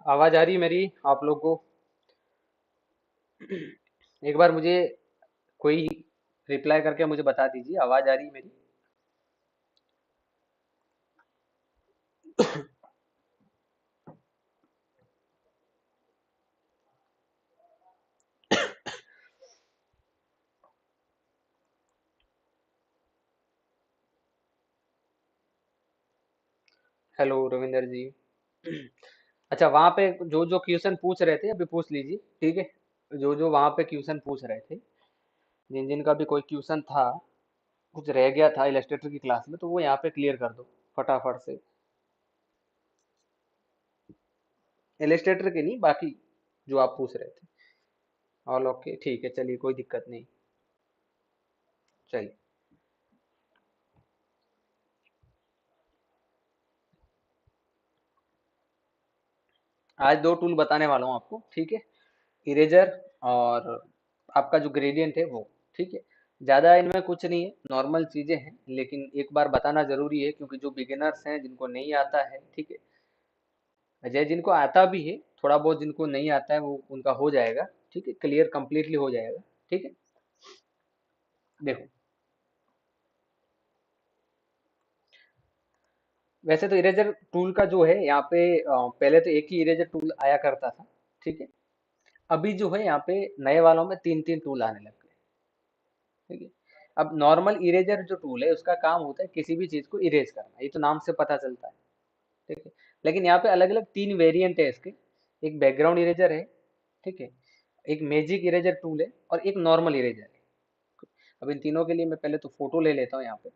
आवाज आ रही है मेरी आप लोग को? एक बार मुझे कोई रिप्लाई करके मुझे बता दीजिए, आवाज आ रही है मेरी? हेलो रविंदर जी। अच्छा, वहां पे जो जो क्वेश्चन पूछ रहे थे अभी पूछ लीजिए, ठीक है? जो जो वहां पे क्वेश्चन पूछ रहे थे, जिन जिन का भी कोई क्वेश्चन था, कुछ रह गया था इलस्ट्रेटर की क्लास में, तो वो यहाँ पे क्लियर कर दो फटाफट से। इलस्ट्रेटर के नहीं, बाकी जो आप पूछ रहे थे। ऑल ओके, ठीक है, चलिए कोई दिक्कत नहीं। चलिए, आज दो टूल बताने वाला हूँ आपको, ठीक है? इरेजर और आपका जो ग्रेडियंट है वो, ठीक है? ज़्यादा इनमें कुछ नहीं है, नॉर्मल चीज़ें हैं, लेकिन एक बार बताना ज़रूरी है क्योंकि जो बिगिनर्स हैं, जिनको नहीं आता है, ठीक है? अजय, जिनको आता भी है, थोड़ा बहुत जिनको नहीं आता है वो उनका हो जाएगा, ठीक है? क्लियर कंप्लीटली हो जाएगा, ठीक है? देखो, वैसे तो इरेजर टूल का जो है यहाँ पे पहले तो एक ही इरेजर टूल आया करता था, ठीक है? अभी जो है यहाँ पे नए वालों में तीन तीन टूल आने लग गए, ठीक है? अब नॉर्मल इरेजर जो टूल है उसका काम होता है किसी भी चीज को इरेज करना, ये तो नाम से पता चलता है, ठीक है? लेकिन यहाँ पे अलग अलग तीन वेरिएंट है इसके। एक बैकग्राउंड इरेजर है, ठीक है? एक मैजिक इरेजर टूल है और एक नॉर्मल इरेजर है। अब इन तीनों के लिए मैं पहले तो फोटो ले लेता हूँ यहाँ पे।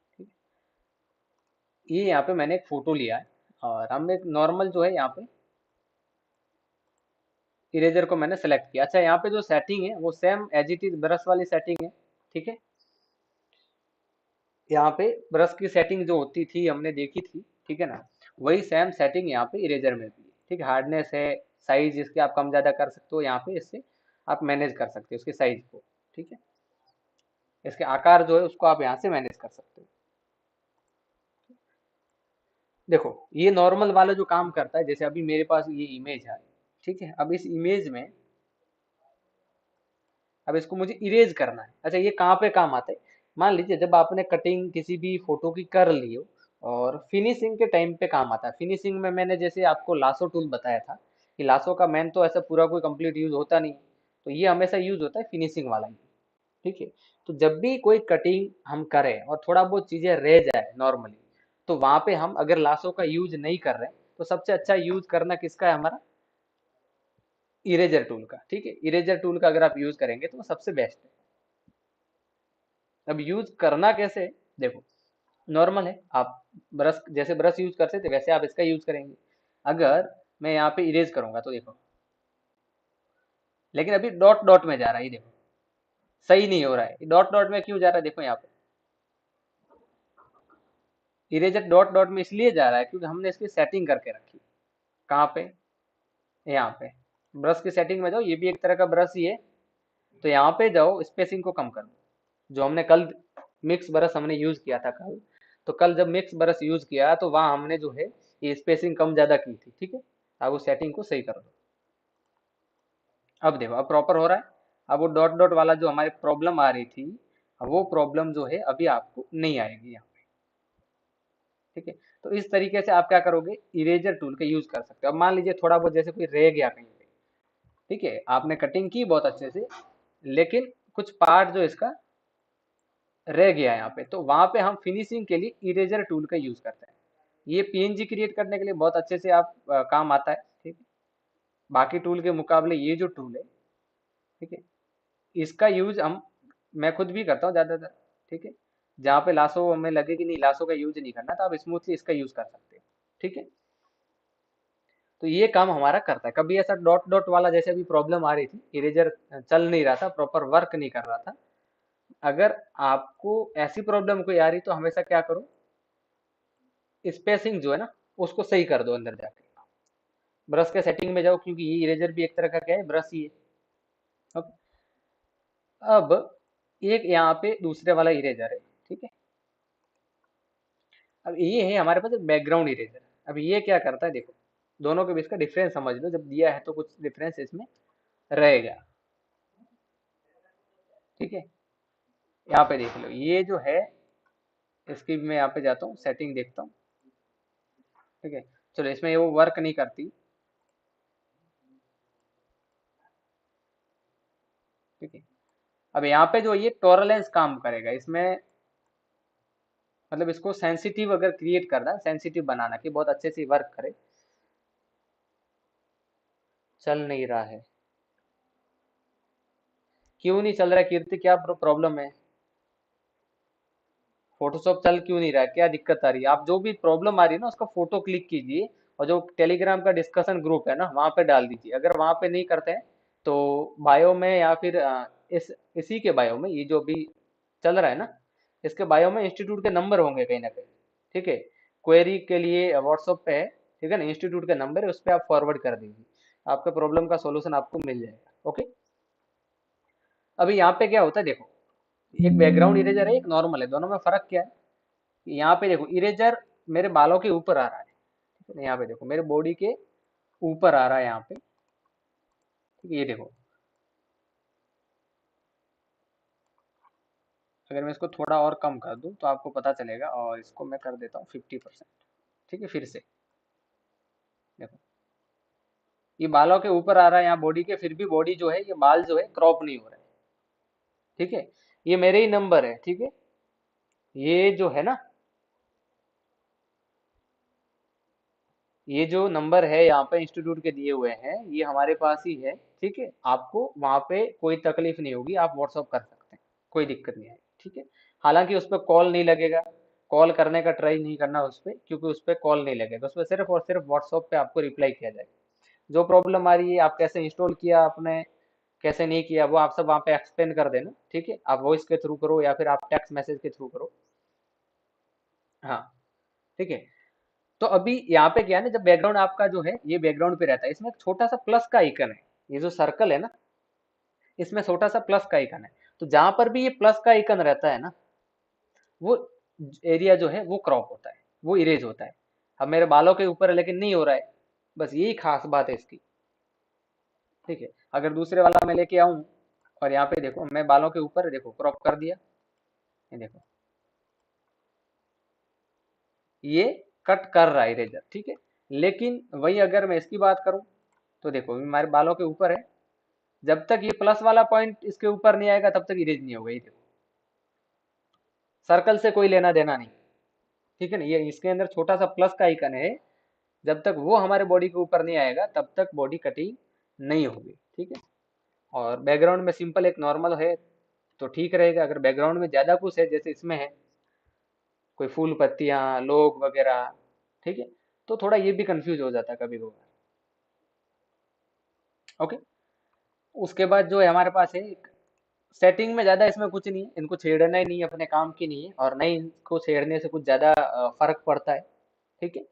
ठीक है? ये यहाँ पे मैंने एक फोटो लिया है और हम एक नॉर्मल जो है यहाँ पे इरेजर को मैंने सेलेक्ट किया। अच्छा, यहाँ पे जो सेटिंग है वो same as it is brush वाली सेटिंग है, ठीक है? यहाँ पे ब्रश की सेटिंग जो होती थी हमने देखी थी, ठीक है ना? वही सेम सेटिंग यहाँ पे इरेजर में भी है, ठीक है? हार्डनेस है, साइज इसके आप कम ज्यादा कर सकते हो यहाँ पे, इससे आप मैनेज कर सकते हो इसके साइज को, ठीक है? इसके आकार जो है उसको आप यहाँ से मैनेज कर सकते हो। देखो, ये नॉर्मल वाला जो काम करता है, जैसे अभी मेरे पास ये इमेज है, ठीक है? अब इस इमेज में अब इसको मुझे इरेज करना है। अच्छा, ये कहाँ पे काम आता है? मान लीजिए जब आपने कटिंग किसी भी फोटो की कर ली हो और फिनिशिंग के टाइम पे काम आता है। फिनिशिंग में मैंने जैसे आपको लासो टूल बताया था कि लासो का मैन तो ऐसा पूरा कोई कंप्लीट यूज होता नहीं, तो ये हमेशा यूज होता है फिनिशिंग वाला ही, ठीक है? तो जब भी कोई कटिंग हम करें और थोड़ा बहुत चीजें रह जाए नॉर्मली, तो वहां पे हम अगर लासो का यूज नहीं कर रहे, तो सबसे अच्छा यूज करना किसका है हमारा? इरेजर टूल का, ठीक है? इरेजर टूल का अगर आप यूज करेंगे तो वो सबसे बेस्ट है। अब यूज करना कैसे है? देखो, नॉर्मल है, आप ब्रश जैसे ब्रश यूज करते थे वैसे आप इसका यूज करेंगे। अगर मैं यहाँ पे इरेज करूंगा तो देखो, लेकिन अभी डॉट डॉट में जा रहा है, ये देखो सही नहीं हो रहा है। डॉट डॉट में क्यों जा रहा है? देखो यहाँ पे इरेजर डॉट डॉट में इसलिए जा रहा है क्योंकि हमने इसकी सेटिंग करके रखी। कहाँ पे? यहाँ पे ब्रश की सेटिंग में जाओ, ये भी एक तरह का ब्रश ही है, तो यहाँ पे जाओ, स्पेसिंग को कम कर दो। जो हमने कल मिक्स ब्रश हमने यूज किया था कल, तो कल जब मिक्स ब्रश यूज किया तो वहां हमने जो है ये स्पेसिंग कम ज्यादा की थी, ठीक है? अब उस सेटिंग को सही कर दो। अब देखो, अब प्रॉपर हो रहा है। अब वो डॉट डॉट वाला जो हमारी प्रॉब्लम आ रही थी, अब वो प्रॉब्लम जो है अभी आपको नहीं आएगी यहाँ, ठीक है? तो इस तरीके से आप क्या करोगे, इरेजर टूल का यूज कर सकते हो। अब मान लीजिए थोड़ा बहुत जैसे कोई रह गया कहीं पे, ठीक है? आपने कटिंग की बहुत अच्छे से, लेकिन कुछ पार्ट जो इसका रह गया यहाँ पे, तो वहां पे हम फिनिशिंग के लिए इरेजर टूल का यूज करते हैं। ये पीएनजी क्रिएट करने के लिए बहुत अच्छे से आप काम आता है, ठीक है? बाकी टूल के मुकाबले ये जो टूल है, ठीक है, इसका यूज हम मैं खुद भी करता हूँ ज्यादातर, ठीक है? जहाँ पे लासो हमें लगे कि नहीं, लासो का यूज नहीं करना, तो आप स्मूथली इसका यूज कर सकते हो, ठीक है? तो ये काम हमारा करता है। कभी ऐसा डॉट डॉट वाला जैसे अभी प्रॉब्लम आ रही थी, इरेजर चल नहीं रहा था, प्रॉपर वर्क नहीं कर रहा था, अगर आपको ऐसी प्रॉब्लम कोई आ रही तो हमेशा क्या करो, स्पेसिंग जो है ना उसको सही कर दो अंदर जाके। ब्रश के सेटिंग में जाओ, क्योंकि ये इरेजर भी एक तरह का क्या है, ब्रश ही है। अब अब एक यहाँ पे दूसरे वाला इरेजर है, ठीक है। अब ये है हमारे पास एक बैकग्राउंड इरेजर। अब ये क्या करता है, देखो दोनों के बीच का डिफरेंस समझ लो, जब दिया है तो कुछ डिफरेंस इसमें रहेगा, ठीक है। यहाँ पे देख लो, ये जो है इसकी मैं यहाँ पे जाता हूँ, सेटिंग देखता हूँ, ठीक है। चलो इसमें ये वो वर्क नहीं करती, ठीक है। अब यहाँ पे जो ये टॉलरेंस काम करेगा इसमें, मतलब इसको सेंसिटिव अगर क्रिएट करना, सेंसिटिव बनाना कि बहुत अच्छे से वर्क करे। चल नहीं रहा है, क्यों नहीं चल रहा है कीर्ति, क्या प्रॉब्लम है? फोटोशॉप चल क्यों नहीं रहा है, क्या दिक्कत आ रही है? आप जो भी प्रॉब्लम आ रही है ना उसका फोटो क्लिक कीजिए, और जो टेलीग्राम का डिस्कशन ग्रुप है ना वहां पे डाल दीजिए। अगर वहां पे नहीं करते हैं तो बायो में, या फिर इसी के बायो में, ये जो भी चल रहा है ना इसके बायो में इंस्टीट्यूट के नंबर होंगे कहीं ना कहीं, ठीक है। क्वेरी के लिए व्हाट्सएप पे है, ठीक है ना, इंस्टीट्यूट के नंबर है, उस पर आप फॉरवर्ड कर दीजिए, आपका प्रॉब्लम का सॉल्यूशन आपको मिल जाएगा, ओके। अभी यहाँ पे क्या होता है देखो, एक बैकग्राउंड इरेजर है, एक नॉर्मल है, दोनों में फर्क क्या है? यहाँ पे देखो इरेजर मेरे बालों के ऊपर आ रहा है, ठीक है। यहाँ पे देखो मेरे बॉडी के ऊपर आ रहा है यहाँ पे, ठीक है। ये देखो, अगर मैं इसको थोड़ा और कम कर दूं तो आपको पता चलेगा, और इसको मैं कर देता हूँ 50%, ठीक है। फिर से देखो, ये बालों के ऊपर आ रहा है यहाँ बॉडी के, फिर भी बॉडी जो है, ये बाल जो है क्रॉप नहीं हो रहा है, ठीक है। ये मेरे ही नंबर है, ठीक है। ये जो है ना, ये जो नंबर है यहाँ पे इंस्टीट्यूट के दिए हुए हैं, ये हमारे पास ही है, ठीक है। आपको वहां पे कोई तकलीफ नहीं होगी, आप व्हाट्सअप कर सकते हैं, कोई दिक्कत नहीं आएगी, ठीक है। हालांकि उस पर कॉल नहीं लगेगा, कॉल करने का ट्राई नहीं करना उस पर, क्योंकि उस पर कॉल नहीं लगेगा, उस पर सिर्फ और सिर्फ व्हाट्सअप पे आपको रिप्लाई किया जाएगा। जो प्रॉब्लम आ रही है, आप कैसे इंस्टॉल किया आपने, कैसे नहीं किया, वो आप सब वहाँ पे एक्सप्लेन कर देना, ठीक है। आप वॉइस के थ्रू करो या फिर आप टेक्स्ट मैसेज के थ्रू करो, हाँ, ठीक है। तो अभी यहाँ पे क्या है ना, जब बैकग्राउंड आपका जो है ये बैकग्राउंड पे रहता है, इसमें एक छोटा सा प्लस का आइकन है, ये जो सर्कल है ना इसमें छोटा सा प्लस का आइकन है। तो जहां पर भी ये प्लस का आइकन रहता है ना, वो एरिया जो है वो क्रॉप होता है, वो इरेज होता है। अब मेरे बालों के ऊपर है लेकिन नहीं हो रहा है, बस यही खास बात है इसकी, ठीक है। अगर दूसरे वाला मैं लेके आऊं, और यहाँ पे देखो मैं बालों के ऊपर देखो क्रॉप कर दिया, ये देखो ये कट कर रहा है इरेजर, ठीक है। लेकिन वही अगर मैं इसकी बात करूं तो देखो हमारे बालों के ऊपर है, जब तक ये प्लस वाला पॉइंट इसके ऊपर नहीं आएगा तब तक इरेज नहीं होगा, ये देखो सर्कल से कोई लेना देना नहीं, ठीक है ना। ये इसके अंदर छोटा सा प्लस का आइकन है, जब तक वो हमारे बॉडी के ऊपर नहीं आएगा तब तक बॉडी कटिंग नहीं होगी, ठीक है। और बैकग्राउंड में सिंपल एक नॉर्मल है तो ठीक रहेगा। अगर बैकग्राउंड में ज्यादा कुछ है जैसे इसमें है कोई फूल पत्तियां लोग वगैरह, ठीक है, तो थोड़ा ये भी कंफ्यूज हो जाता है कभी कभार, ओके। उसके बाद जो है हमारे पास है एक सेटिंग में, ज्यादा इसमें कुछ नहीं है, इनको छेड़ना ही नहीं है, अपने काम की नहीं है, और नहीं इनको छेड़ने से कुछ ज्यादा फर्क पड़ता है, ठीक है।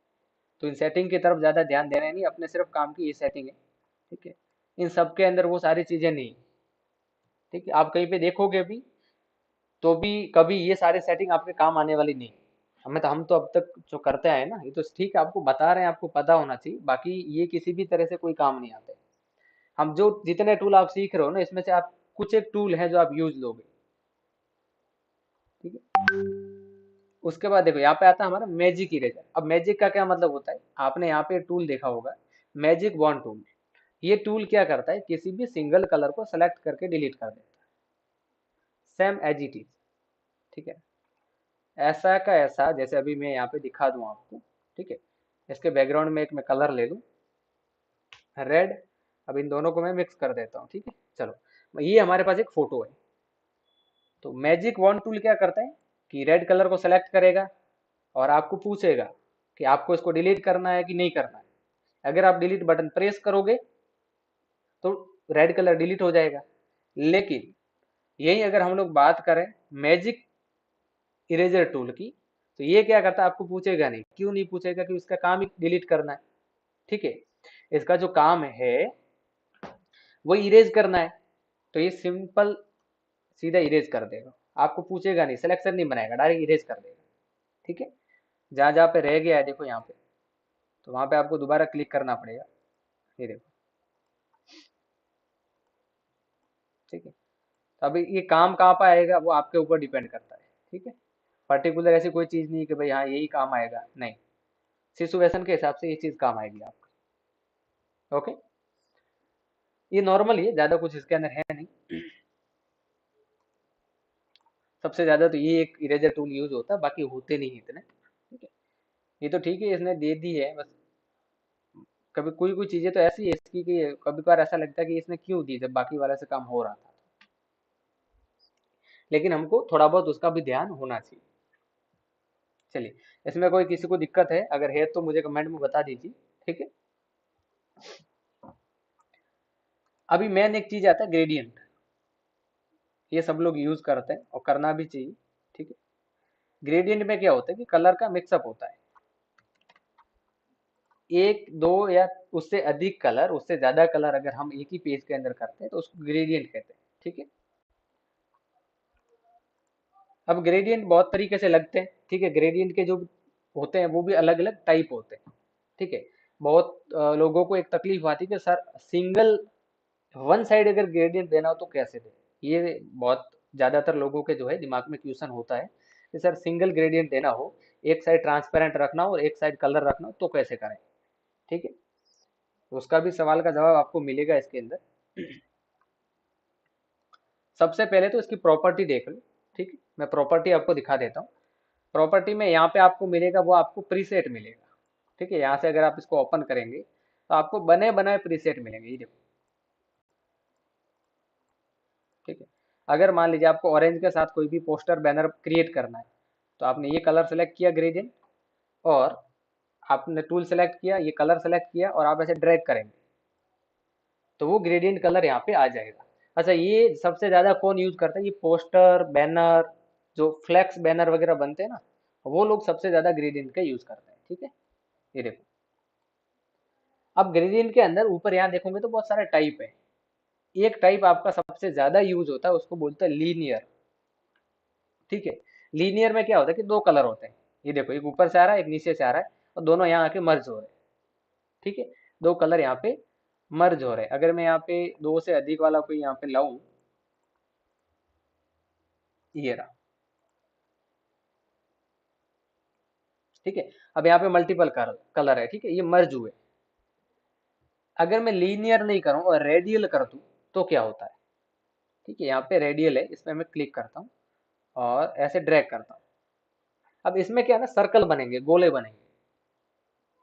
तो इन सेटिंग की तरफ ज्यादा ध्यान देना ही नहीं, अपने सिर्फ काम की ये सेटिंग है, ठीक है। इन सब के अंदर वो सारी चीजें नहीं, ठीक है। आप कहीं पे देखोगे भी तो भी कभी ये सारी सेटिंग आपके काम आने वाली नहीं। हम तो अब तक जो करते आए ना, ये तो ठीक है, आपको बता रहे हैं, आपको पता होना चाहिए, बाकी ये किसी भी तरह से कोई काम नहीं आते। हम जो जितने टूल आप सीख रहे हो ना इसमें से आप कुछ एक टूल है जो आप यूज लोगे, ठीक है। उसके बाद देखो यहाँ पे आता है हमारा मैजिक इरेजर। अब मैजिक का क्या मतलब होता है, आपने यहाँ पे टूल देखा होगा, मैजिक वॉन्ड टूल। ये टूल क्या करता है, किसी भी सिंगल कलर को सेलेक्ट करके डिलीट कर देता है, सेम एज इट इज, ठीक है। ऐसा का ऐसा, जैसे अभी मैं यहाँ पे दिखा दूं आपको, ठीक है। इसके बैकग्राउंड में एक मैं कलर ले लूं, रेड। अब इन दोनों को मैं मिक्स कर देता हूँ, ठीक है। चलो ये हमारे पास एक फोटो है। तो मैजिक वॉन्ड टूल क्या करता है कि रेड कलर को सेलेक्ट करेगा और आपको पूछेगा कि आपको इसको डिलीट करना है कि नहीं करना है। अगर आप डिलीट बटन प्रेस करोगे तो रेड कलर डिलीट हो जाएगा। लेकिन यही अगर हम लोग बात करें मैजिक इरेजर टूल की, तो ये क्या करता है, आपको पूछेगा नहीं। क्यों नहीं पूछेगा? कि इसका काम ही डिलीट करना है, ठीक है। इसका जो काम है वो इरेज करना है। तो ये सिंपल सीधा इरेज कर देगा, आपको पूछेगा नहीं, सिलेक्शन नहीं बनाएगा, डायरेक्ट इरेज कर देगा। ठीक है, जहाँ जहाँ पे रह गया है देखो यहाँ पे, तो वहां पे आपको दोबारा क्लिक करना पड़ेगा। ये देखो, ठीक है। तो अभी ये काम कहाँ पे आएगा वो आपके ऊपर डिपेंड करता है। ठीक है, पर्टिकुलर ऐसी कोई चीज नहीं है कि भाई हाँ यही काम आएगा, नहीं, सिचुएशन के हिसाब से ये चीज काम आएगी आपको। ओके, ये नॉर्मल ही है, ज्यादा कुछ इसके अंदर है नहीं। सबसे ज्यादा तो ये एक इरेजर टूल यूज होता है, बाकी होते नहीं इतने। ठीक है, ये तो ठीक है, इसने दे दी है बस। कभी कोई कोई चीजें तो ऐसी है इसकी कि कभी कभार ऐसा लगता है कि इसने क्यों दी जब बाकी वाले से काम हो रहा था। लेकिन हमको थोड़ा बहुत उसका भी ध्यान होना चाहिए। चलिए, इसमें कोई किसी को दिक्कत है, अगर है तो मुझे कमेंट में बता दीजिए। ठीक है, अभी मेन एक चीज आता है ग्रेडियंट, ये सब लोग यूज करते हैं और करना भी चाहिए। ठीक है, ग्रेडियंट में क्या होता है कि कलर का मिक्सअप होता है, एक दो या उससे अधिक कलर, उससे ज्यादा कलर अगर हम एक ही पेज के अंदर करते हैं तो उसको ग्रेडियंट कहते हैं। ठीक है, अब ग्रेडियंट बहुत तरीके से लगते हैं। ठीक है, ग्रेडियंट के जो होते हैं वो भी अलग अलग टाइप होते हैं। ठीक है, बहुत लोगों को एक तकलीफ आती है कि सर सिंगल वन साइड अगर ग्रेडियंट देना हो तो कैसे दे, ये बहुत ज्यादातर लोगों के जो है दिमाग में क्वेश्चन होता है कि सर सिंगल ग्रेडियंट देना हो, एक साइड ट्रांसपेरेंट रखना हो और एक साइड कलर रखना हो तो कैसे करें। ठीक है, तो उसका भी सवाल का जवाब आपको मिलेगा इसके अंदर। सबसे पहले तो इसकी प्रॉपर्टी देख लो। ठीक है, मैं प्रॉपर्टी आपको दिखा देता हूँ। प्रॉपर्टी में यहाँ पे आपको मिलेगा, वो आपको प्रीसेट मिलेगा। ठीक है, यहाँ से अगर आप इसको ओपन करेंगे तो आपको बने बनाए प्रीसेट मिलेंगे, ये देखो। ठीक है, अगर मान लीजिए आपको ऑरेंज के साथ कोई भी पोस्टर बैनर क्रिएट करना है, तो आपने ये कलर सेलेक्ट किया ग्रेडियंट, और आपने टूल सेलेक्ट किया, ये कलर सेलेक्ट किया और आप ऐसे ड्रैग करेंगे तो वो ग्रेडियंट कलर यहाँ पे आ जाएगा। अच्छा, ये सबसे ज्यादा कौन यूज करता है, ये पोस्टर बैनर, जो फ्लैक्स बैनर वगैरह बनते हैं ना, वो लोग सबसे ज्यादा ग्रेडियंट का यूज करते हैं। ठीक है, ये देखो, अब ग्रेडियंट के अंदर ऊपर यहाँ देखोगे तो बहुत सारे टाइप है। एक टाइप आपका सबसे ज्यादा यूज होता है, उसको बोलते हैं लीनियर। ठीक है, लीनियर में क्या होता है कि दो कलर होते हैं, ये देखो, एक ऊपर से आ रहा है एक नीचे से आ रहा है और दोनों यहाँ आके मर्ज हो रहे हैं। ठीक है, दो कलर यहाँ पे मर्ज हो रहे हैं। अगर मैं यहाँ पे दो से अधिक वाला कोई यहाँ पे लाऊं, ये रहा। ठीक है, अब यहाँ पे मल्टीपल कलर है, ठीक है, ये मर्ज हुए। अगर मैं लीनियर नहीं करूं और रेडियल कर दूं तो क्या होता है। ठीक है, यहाँ पे रेडियल है, इसमें मैं क्लिक करता हूँ और ऐसे ड्रैग करता हूँ। अब इसमें क्या है ना, सर्कल बनेंगे, गोले बनेंगे,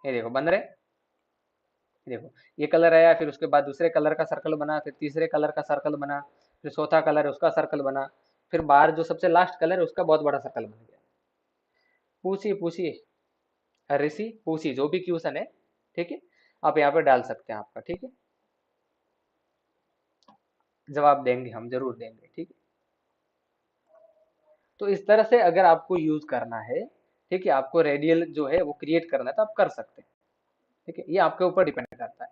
ये देखो बन रहे। ये देखो, ये कलर आया, फिर उसके बाद दूसरे कलर का सर्कल बना, फिर तीसरे कलर का सर्कल बना, फिर चौथा कलर है उसका सर्कल बना, फिर बाहर जो सबसे लास्ट कलर है उसका बहुत बड़ा सर्कल बन गया। पूछिए पूछिए, ऋषि पूछिए, जो भी क्वेश्चन है। ठीक है, आप यहाँ पे डाल सकते हैं आपका। ठीक है, जवाब देंगे, हम जरूर देंगे। ठीक है, तो इस तरह से अगर आपको यूज करना है, ठीक है, आपको रेडियल जो है वो क्रिएट करना है तो आप कर सकते हैं। ठीक है, ये आपके ऊपर डिपेंड करता है।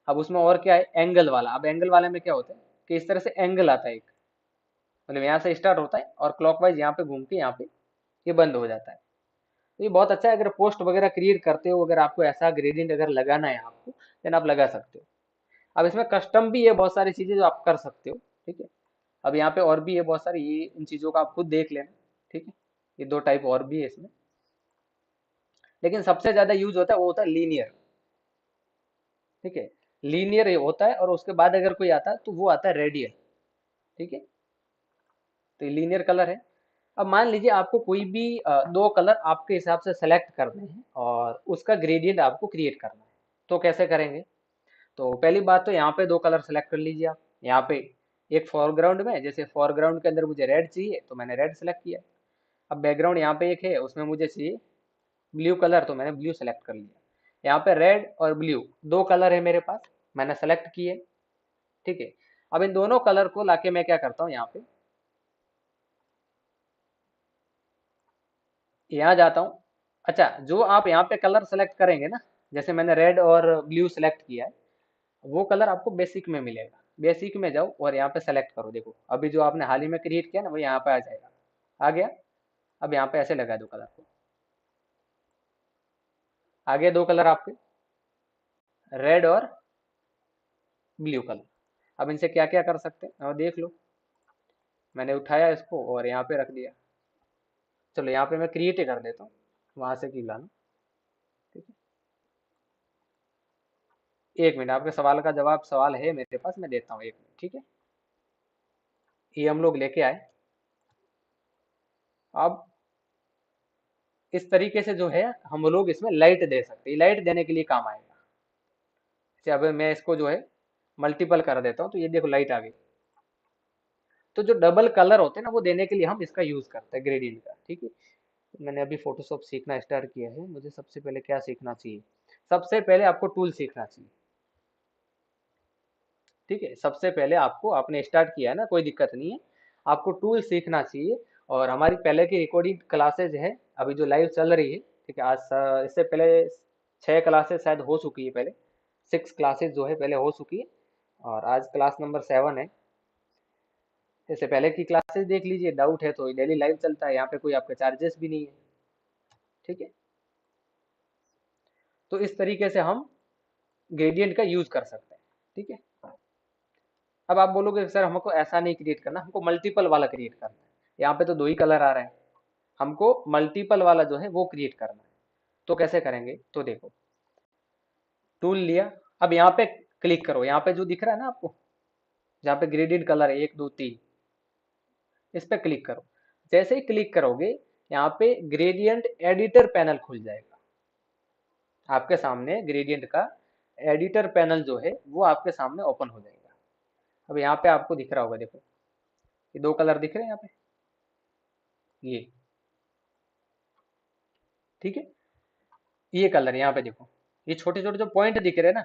अब उसमें और क्या है, एंगल वाला। अब एंगल वाले में क्या होता है कि इस तरह से एंगल आता है एक, मतलब यहाँ से स्टार्ट होता है और क्लॉकवाइज यहाँ पे घूम के यहाँ पे ये बंद हो जाता है। तो ये बहुत अच्छा है, अगर पोस्ट वगैरह क्रिएट करते हो, अगर आपको ऐसा ग्रेडियंट अगर लगाना है आपको, देन आप लगा सकते हो। अब इसमें कस्टम भी है, बहुत सारी चीजें जो आप कर सकते हो। ठीक है, अब यहाँ पे और भी है बहुत सारी, ये इन चीजों का आप खुद देख लेना। ठीक है, ये दो टाइप और भी है इसमें, लेकिन सबसे ज्यादा यूज होता है वो होता है लीनियर। ठीक है, लीनियर होता है और उसके बाद अगर कोई आता है तो वो आता है रेडियल। ठीक है, तो ये लीनियर कलर है। अब मान लीजिए आपको कोई भी दो कलर आपके हिसाब से सेलेक्ट करने हैं और उसका ग्रेडियंट आपको क्रिएट करना है, तो कैसे करेंगे। तो पहली बात तो यहाँ पे दो कलर सेलेक्ट कर लीजिए आप। यहाँ पे एक फोरग्राउंड में, जैसे फोरग्राउंड के अंदर मुझे रेड चाहिए तो मैंने रेड सेलेक्ट किया। अब बैकग्राउंड यहाँ पे एक है, उसमें मुझे चाहिए ब्लू कलर, तो मैंने ब्लू सेलेक्ट कर लिया। यहाँ पे रेड और ब्लू दो कलर है मेरे पास, मैंने सेलेक्ट किए। ठीक है, अब इन दोनों कलर को लाके मैं क्या करता हूँ, यहाँ पे यहाँ जाता हूँ। अच्छा, जो आप यहाँ पे कलर सेलेक्ट करेंगे ना, जैसे मैंने रेड और ब्लू सेलेक्ट किया है, वो कलर आपको बेसिक में मिलेगा। बेसिक में जाओ और यहाँ पे सेलेक्ट करो। देखो अभी जो आपने हाल ही में क्रिएट किया ना वो यहाँ पे आ जाएगा। आ गया। अब यहाँ पे ऐसे लगा दो कलर को। आ गए दो कलर आपके, रेड और ब्लू कलर। अब इनसे क्या क्या कर सकते हैं और देख लो। मैंने उठाया इसको और यहाँ पे रख दिया। चलो यहाँ पे मैं क्रिएट ही कर देता हूँ, वहां से की लाना। ठीक है, एक मिनट, आपके सवाल का जवाब सवाल है मेरे पास, मैं देता हूँ, एक मिनट। ठीक है, ये हम लोग लेके आए। अब इस तरीके से जो है हम लोग इसमें लाइट दे सकते हैं, लाइट देने के लिए काम आएगा। जैसे अब मैं इसको जो है मल्टीपल कर देता हूँ तो ये देखो लाइट आ गई। तो जो डबल कलर होते हैं ना वो देने के लिए हम इसका यूज करते हैं, ग्रेडियंट का। ठीक है, मैंने अभी फोटोशॉप सीखना स्टार्ट किया है, मुझे सबसे पहले क्या सीखना चाहिए? सबसे पहले आपको टूल सीखना चाहिए। ठीक है, सबसे पहले आपको, आपने स्टार्ट किया है ना, कोई दिक्कत नहीं है, आपको टूल सीखना चाहिए। और हमारी पहले की रिकॉर्डिंग क्लासेज है अभी जो लाइव चल रही है। ठीक है, आज इससे पहले 6 क्लासेज शायद हो चुकी है, पहले 6 क्लासेज जो है पहले हो चुकी है, और आज क्लास नंबर 7 है। इससे पहले की क्लासेस देख लीजिए, डाउट है तो डेली लाइव चलता है, यहाँ पे कोई आपके चार्जेस भी नहीं है। ठीक है, तो इस तरीके से हम ग्रेडियंट का यूज कर सकते हैं। ठीक है, अब आप बोलोगे सर हमको ऐसा नहीं क्रिएट करना, हमको मल्टीपल वाला क्रिएट करना है, यहाँ पे तो दो ही कलर आ रहे हैं, हमको मल्टीपल वाला जो है वो क्रिएट करना है। तो कैसे करेंगे? तो देखो, टूल लिया, अब यहाँ पे क्लिक करो, यहाँ पे जो दिख रहा है ना आपको, जहाँ पे ग्रेडियंट कलर है 1 2 3, इस पे क्लिक करो। जैसे ही क्लिक करोगे यहाँ पे ग्रेडियंट एडिटर पैनल खुल जाएगा। आपके सामने ग्रेडियंट का एडिटर पैनल जो है वो आपके सामने ओपन हो जाएगा। अब यहाँ पे आपको दिख रहा होगा, देखो ये दो कलर दिख रहे हैं यहाँ पे, ये। ठीक है, ये कलर यहाँ पे देखो, ये छोटे छोटे जो पॉइंट दिख रहे हैं ना,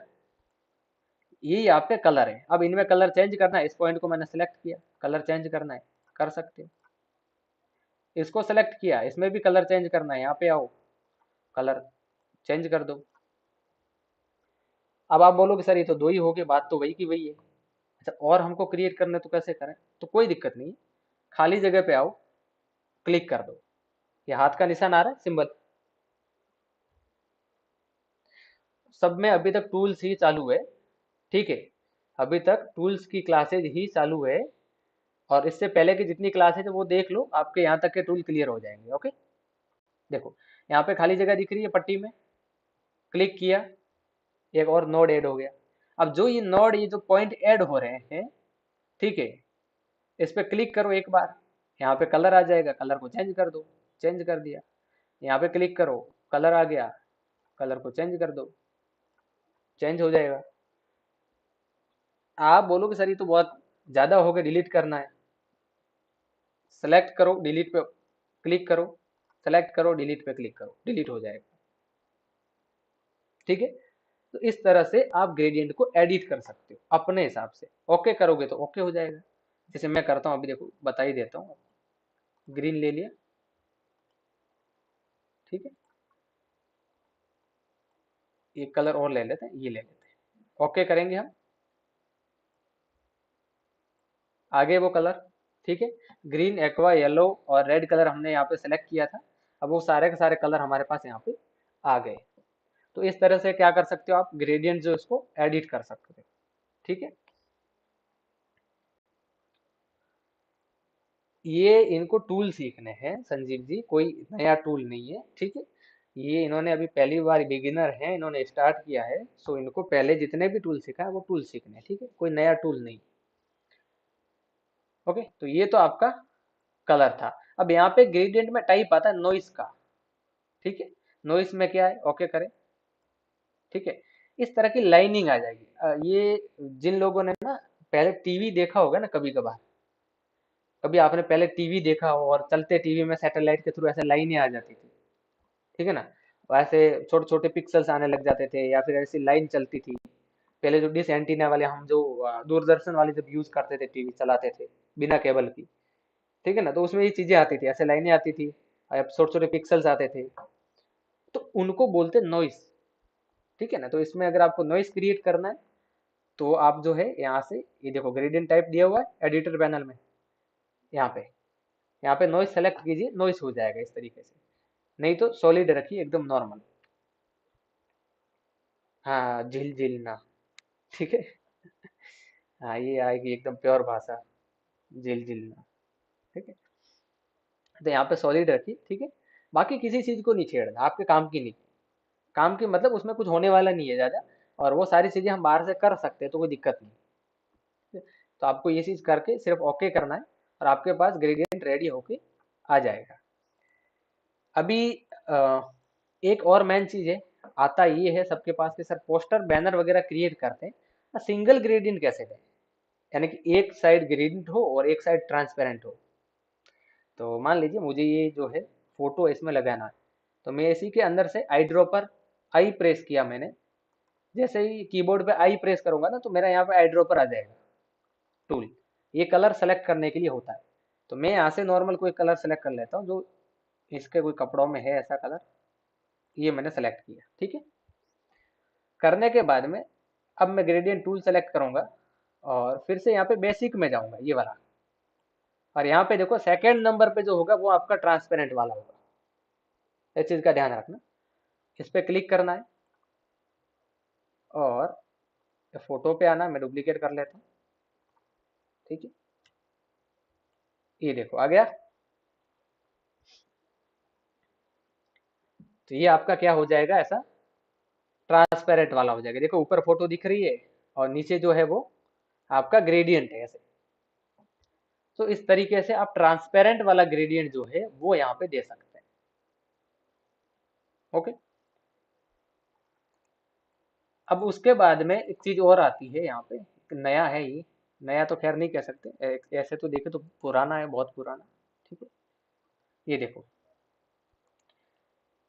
ये यहाँ पे कलर है। अब इनमें कलर चेंज करना है, इस पॉइंट को मैंने सेलेक्ट किया, कलर चेंज करना है, कर सकते हो। इसको सेलेक्ट किया, इसमें भी कलर चेंज करना है, यहाँ पे आओ, कलर चेंज कर दो। अब आप बोलोगे सर ये तो दो ही हो गए, बात तो वही की वही है। अच्छा, और हमको क्रिएट करना है तो कैसे करें? तो कोई दिक्कत नहीं है, खाली जगह पे आओ, क्लिक कर दो, ये हाथ का निशान आ रहा है सिंबल, सब में अभी तक टूल्स ही चालू है। ठीक है, अभी तक टूल्स की क्लासेज ही चालू है, और इससे पहले की जितनी क्लासेज है वो देख लो, आपके यहाँ तक के टूल क्लियर हो जाएंगे। ओके, देखो यहाँ पे खाली जगह दिख रही है पट्टी में, क्लिक किया, एक और नोड ऐड हो गया। अब जो ये नोड, ये जो पॉइंट ऐड हो रहे हैं, ठीक है, इस पे क्लिक करो एक बार, यहाँ पे कलर आ जाएगा, कलर को चेंज कर दो, चेंज कर दिया। यहाँ पे क्लिक करो, कलर आ गया, कलर को चेंज कर दो, चेंज हो जाएगा। आप बोलोगे सर ये तो बहुत ज्यादा हो गया, डिलीट करना है। सेलेक्ट करो, डिलीट पे क्लिक करो, सेलेक्ट करो, डिलीट पे क्लिक करो, डिलीट हो जाएगा। ठीक है, तो इस तरह से आप ग्रेडियंट को एडिट कर सकते हो अपने हिसाब से। ओके करोगे तो ओके हो जाएगा। जैसे मैं करता हूँ अभी, देखो बता ही देता हूँ। ग्रीन ले लिया, ठीक है, एक कलर और ले लेते हैं, ये ले लेते हैं, ओके करेंगे हम। आगे वो कलर, ठीक है, ग्रीन, एक्वा, येलो और रेड कलर हमने यहाँ पे सेलेक्ट किया था। अब वो सारे के सारे कलर हमारे पास यहाँ पे आ गए। तो इस तरह से क्या कर सकते हो आप, ग्रेडियंट जो इसको एडिट कर सकते हो। ठीक है, ये इनको टूल सीखने हैं संजीव जी, कोई नया टूल नहीं है। ठीक है, ये इन्होंने अभी पहली बार, बिगिनर हैं, इन्होंने स्टार्ट किया है, सो इनको पहले जितने भी टूल सीखा है वो टूल सीखने हैं। ठीक है, कोई नया टूल नहीं। ओके, तो ये तो आपका कलर था। अब यहाँ पे ग्रेडियंट में टाइप आता है नॉइस का। ठीक है, नॉइस में क्या है, ओके करें। ठीक है, इस तरह की लाइनिंग आ जाएगी। ये जिन लोगों ने ना पहले टीवी देखा होगा ना, कभी कभार, कभी आपने पहले टीवी देखा हो और चलते टीवी में सैटेलाइट के थ्रू ऐसे लाइनें आ जाती थी। ठीक है ना, वैसे छोटे छोटे पिक्सल्स आने लग जाते थे, या फिर ऐसी लाइन चलती थी। पहले जो डिश एंटीना वाले, हम जो दूरदर्शन वाले जब यूज करते थे, टीवी चलाते थे बिना केबल की, ठीक है ना, तो उसमें ये चीजें आती थी, ऐसे लाइनें आती थी, अब छोटे छोटे पिक्सल्स आते थे, तो उनको बोलते नॉइस। ठीक है ना, तो इसमें अगर आपको नॉइस क्रिएट करना है तो आप जो है यहाँ से ये देखो ग्रेडियंट टाइप दिया हुआ है एडिटर पैनल में, यहाँ पे नॉइस सेलेक्ट कीजिए, नॉइस हो जाएगा इस तरीके से। नहीं तो सॉलिड रखिए एकदम नॉर्मल। हाँ, झिल झिल ना। ठीक है। हाँ, ये आएगी एकदम प्योर भाषा, झिल झिल ना। ठीक है। तो यहाँ पे सॉलिड रखिए, ठीक है। बाकी किसी चीज को नहीं छेड़ना, आपके काम की नहीं। काम की मतलब उसमें कुछ होने वाला नहीं है ज्यादा, और वो सारी चीजें हम बाहर से कर सकते हैं, तो कोई दिक्कत नहीं। ठीक है? तो आपको ये चीज करके सिर्फ ओके करना है, और आपके पास ग्रेडियंट रेडी होके आ जाएगा। अभी अ, एक और मेन चीज है, आता ये है सबके पास कि सर पोस्टर बैनर वगैरह क्रिएट करते हैं, सिंगल ग्रेडियंट कैसे दें, यानी कि एक साइड ग्रेडियंट हो और एक साइड ट्रांसपेरेंट हो। तो मान लीजिए मुझे ये जो है फोटो इसमें लगाना है, तो मैं इसी के अंदर से आई ड्रॉपर, आई प्रेस किया मैंने, जैसे ही कीबोर्ड पे आई प्रेस करूंगा ना, तो मेरा यहाँ पे आई ड्रॉपर आ जाएगा टूल। ये कलर सेलेक्ट करने के लिए होता है। तो मैं यहाँ से नॉर्मल कोई कलर सेलेक्ट कर लेता हूँ, जो इसके कोई कपड़ों में है ऐसा कलर, ये मैंने सेलेक्ट किया, ठीक है। करने के बाद में अब मैं ग्रेडियंट टूल सेलेक्ट करूंगा, और फिर से यहाँ पे बेसिक में जाऊंगा, ये वाला। और यहाँ पे देखो सेकेंड नंबर पे जो होगा वो आपका ट्रांसपेरेंट वाला होगा, इस चीज का ध्यान रखना। इस पे क्लिक करना है, और फोटो पे आना, मैं डुप्लीकेट कर लेता हूँ, ठीक है। ये देखो आ गया। तो ये आपका क्या हो जाएगा, ऐसा ट्रांसपेरेंट वाला हो जाएगा। देखो ऊपर फोटो दिख रही है, और नीचे जो है वो आपका ग्रेडियंट है ऐसे। तो इस तरीके से आप ट्रांसपेरेंट वाला ग्रेडियंट जो है वो यहाँ पे दे सकते हैं। ओके। अब उसके बाद में एक चीज और आती है यहाँ पे, एक नया है ये। नया तो खैर नहीं कह सकते, ऐसे तो देखे तो पुराना है, बहुत पुराना। ठीक है। ये देखो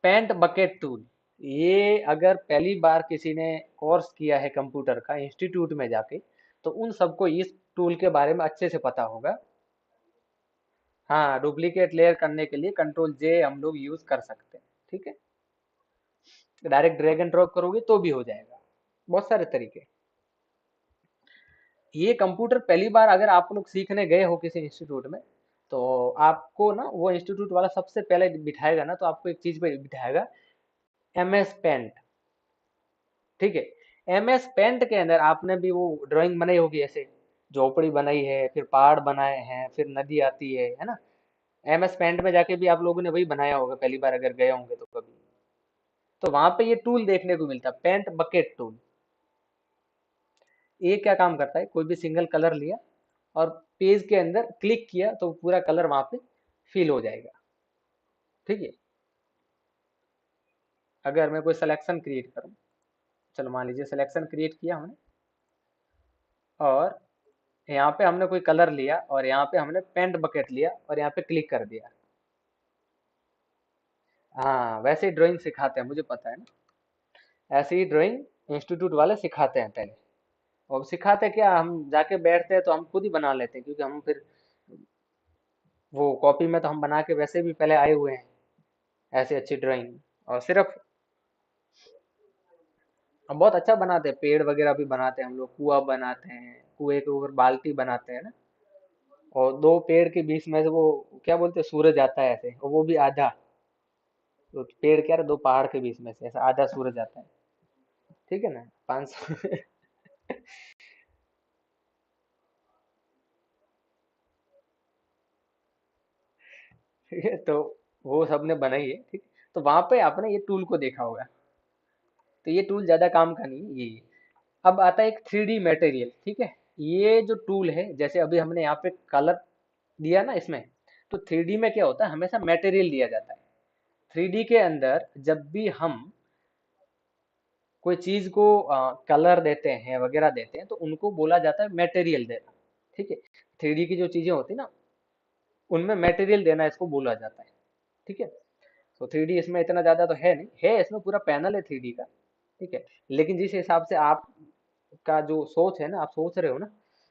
पेंट बकेट टूल। ये अगर पहली बार किसी ने कोर्स किया है कंप्यूटर का इंस्टीट्यूट में जाके, तो उन सबको इस टूल के बारे में अच्छे से पता होगा। हाँ, डुप्लीकेट लेयर करने के लिए कंट्रोल जे हम लोग यूज कर सकते हैं, ठीक है। डायरेक्ट ड्रैग एंड ड्रॉप करोगे तो भी हो जाएगा, बहुत सारे तरीके। ये कंप्यूटर पहली बार अगर आप लोग सीखने गए हो किसी इंस्टीट्यूट में, तो आपको ना वो इंस्टीट्यूट वाला सबसे पहले बिठाएगा ना, तो आपको एक चीज पे बिठाएगा, MS पेंट। ठीक है। MS पेंट के अंदर आपने भी वो ड्राइंग बनाई होगी, ऐसे झोपड़ी बनाई है, फिर पहाड़ बनाए हैं, फिर नदी आती है ना। MS पेंट में जाके भी आप लोगों ने वही बनाया होगा पहली बार अगर गए होंगे तो कभी। तो वहां पे ये टूल देखने को मिलता है, पेंट बकेट टूल। ये क्या काम करता है, कोई भी सिंगल कलर लिया और पेज के अंदर क्लिक किया, तो पूरा कलर वहां पे फिल हो जाएगा। ठीक है। अगर मैं कोई सिलेक्शन क्रिएट करूं, चलो मान लीजिए सिलेक्शन क्रिएट किया हमने, और यहाँ पे हमने कोई कलर लिया, और यहाँ पे हमने पेंट बकेट लिया, और यहाँ पे क्लिक कर दिया। हाँ, वैसे ही ड्राइंग सिखाते हैं, मुझे पता है ना। ऐसे ही ड्राइंग इंस्टीट्यूट वाले सिखाते हैं पहले। और सिखाते क्या, हम जाके बैठते हैं तो हम खुद ही बना लेते हैं, क्योंकि हम फिर वो कॉपी में तो हम बना के वैसे भी पहले आए हुए हैं, ऐसी अच्छी ड्राइंग। और सिर्फ हम बहुत अच्छा बनाते हैं, पेड़ वगैरह भी बनाते हैं हम लोग, कुआं बनाते हैं, कुएं के ऊपर बाल्टी बनाते हैं ना। और दो पेड़ के बीच में से वो क्या बोलते हैं, सूरज आता है ऐसे, और वो भी आधा। तो पेड़ क्या है, दो पहाड़ के बीच में से ऐसा आधा सूरज आता है। ठीक है ना, 500। ठीक है। तो वो सबने बनाई है, ठीक। तो वहां पे आपने ये टूल को देखा होगा। तो ये टूल ज्यादा काम का नहीं है, ये। अब आता है एक 3D मटेरियल, ठीक है। ये जो टूल है, जैसे अभी हमने यहाँ पे कलर दिया ना इसमें, तो 3D में क्या होता है, हमेशा मटेरियल दिया जाता है। 3D के अंदर जब भी हम कोई चीज को कलर देते हैं वगैरह देते हैं, तो उनको बोला जाता है मटेरियल देना। ठीक है। 3D की जो चीजें होती है ना, उनमें मटेरियल देना इसको बोला जाता है। ठीक है। तो 3D इसमें इतना ज्यादा तो है नहीं, है इसमें पूरा पैनल है 3D का। ठीक है। लेकिन जिस हिसाब से आप का जो सोच है ना, आप सोच रहे हो ना,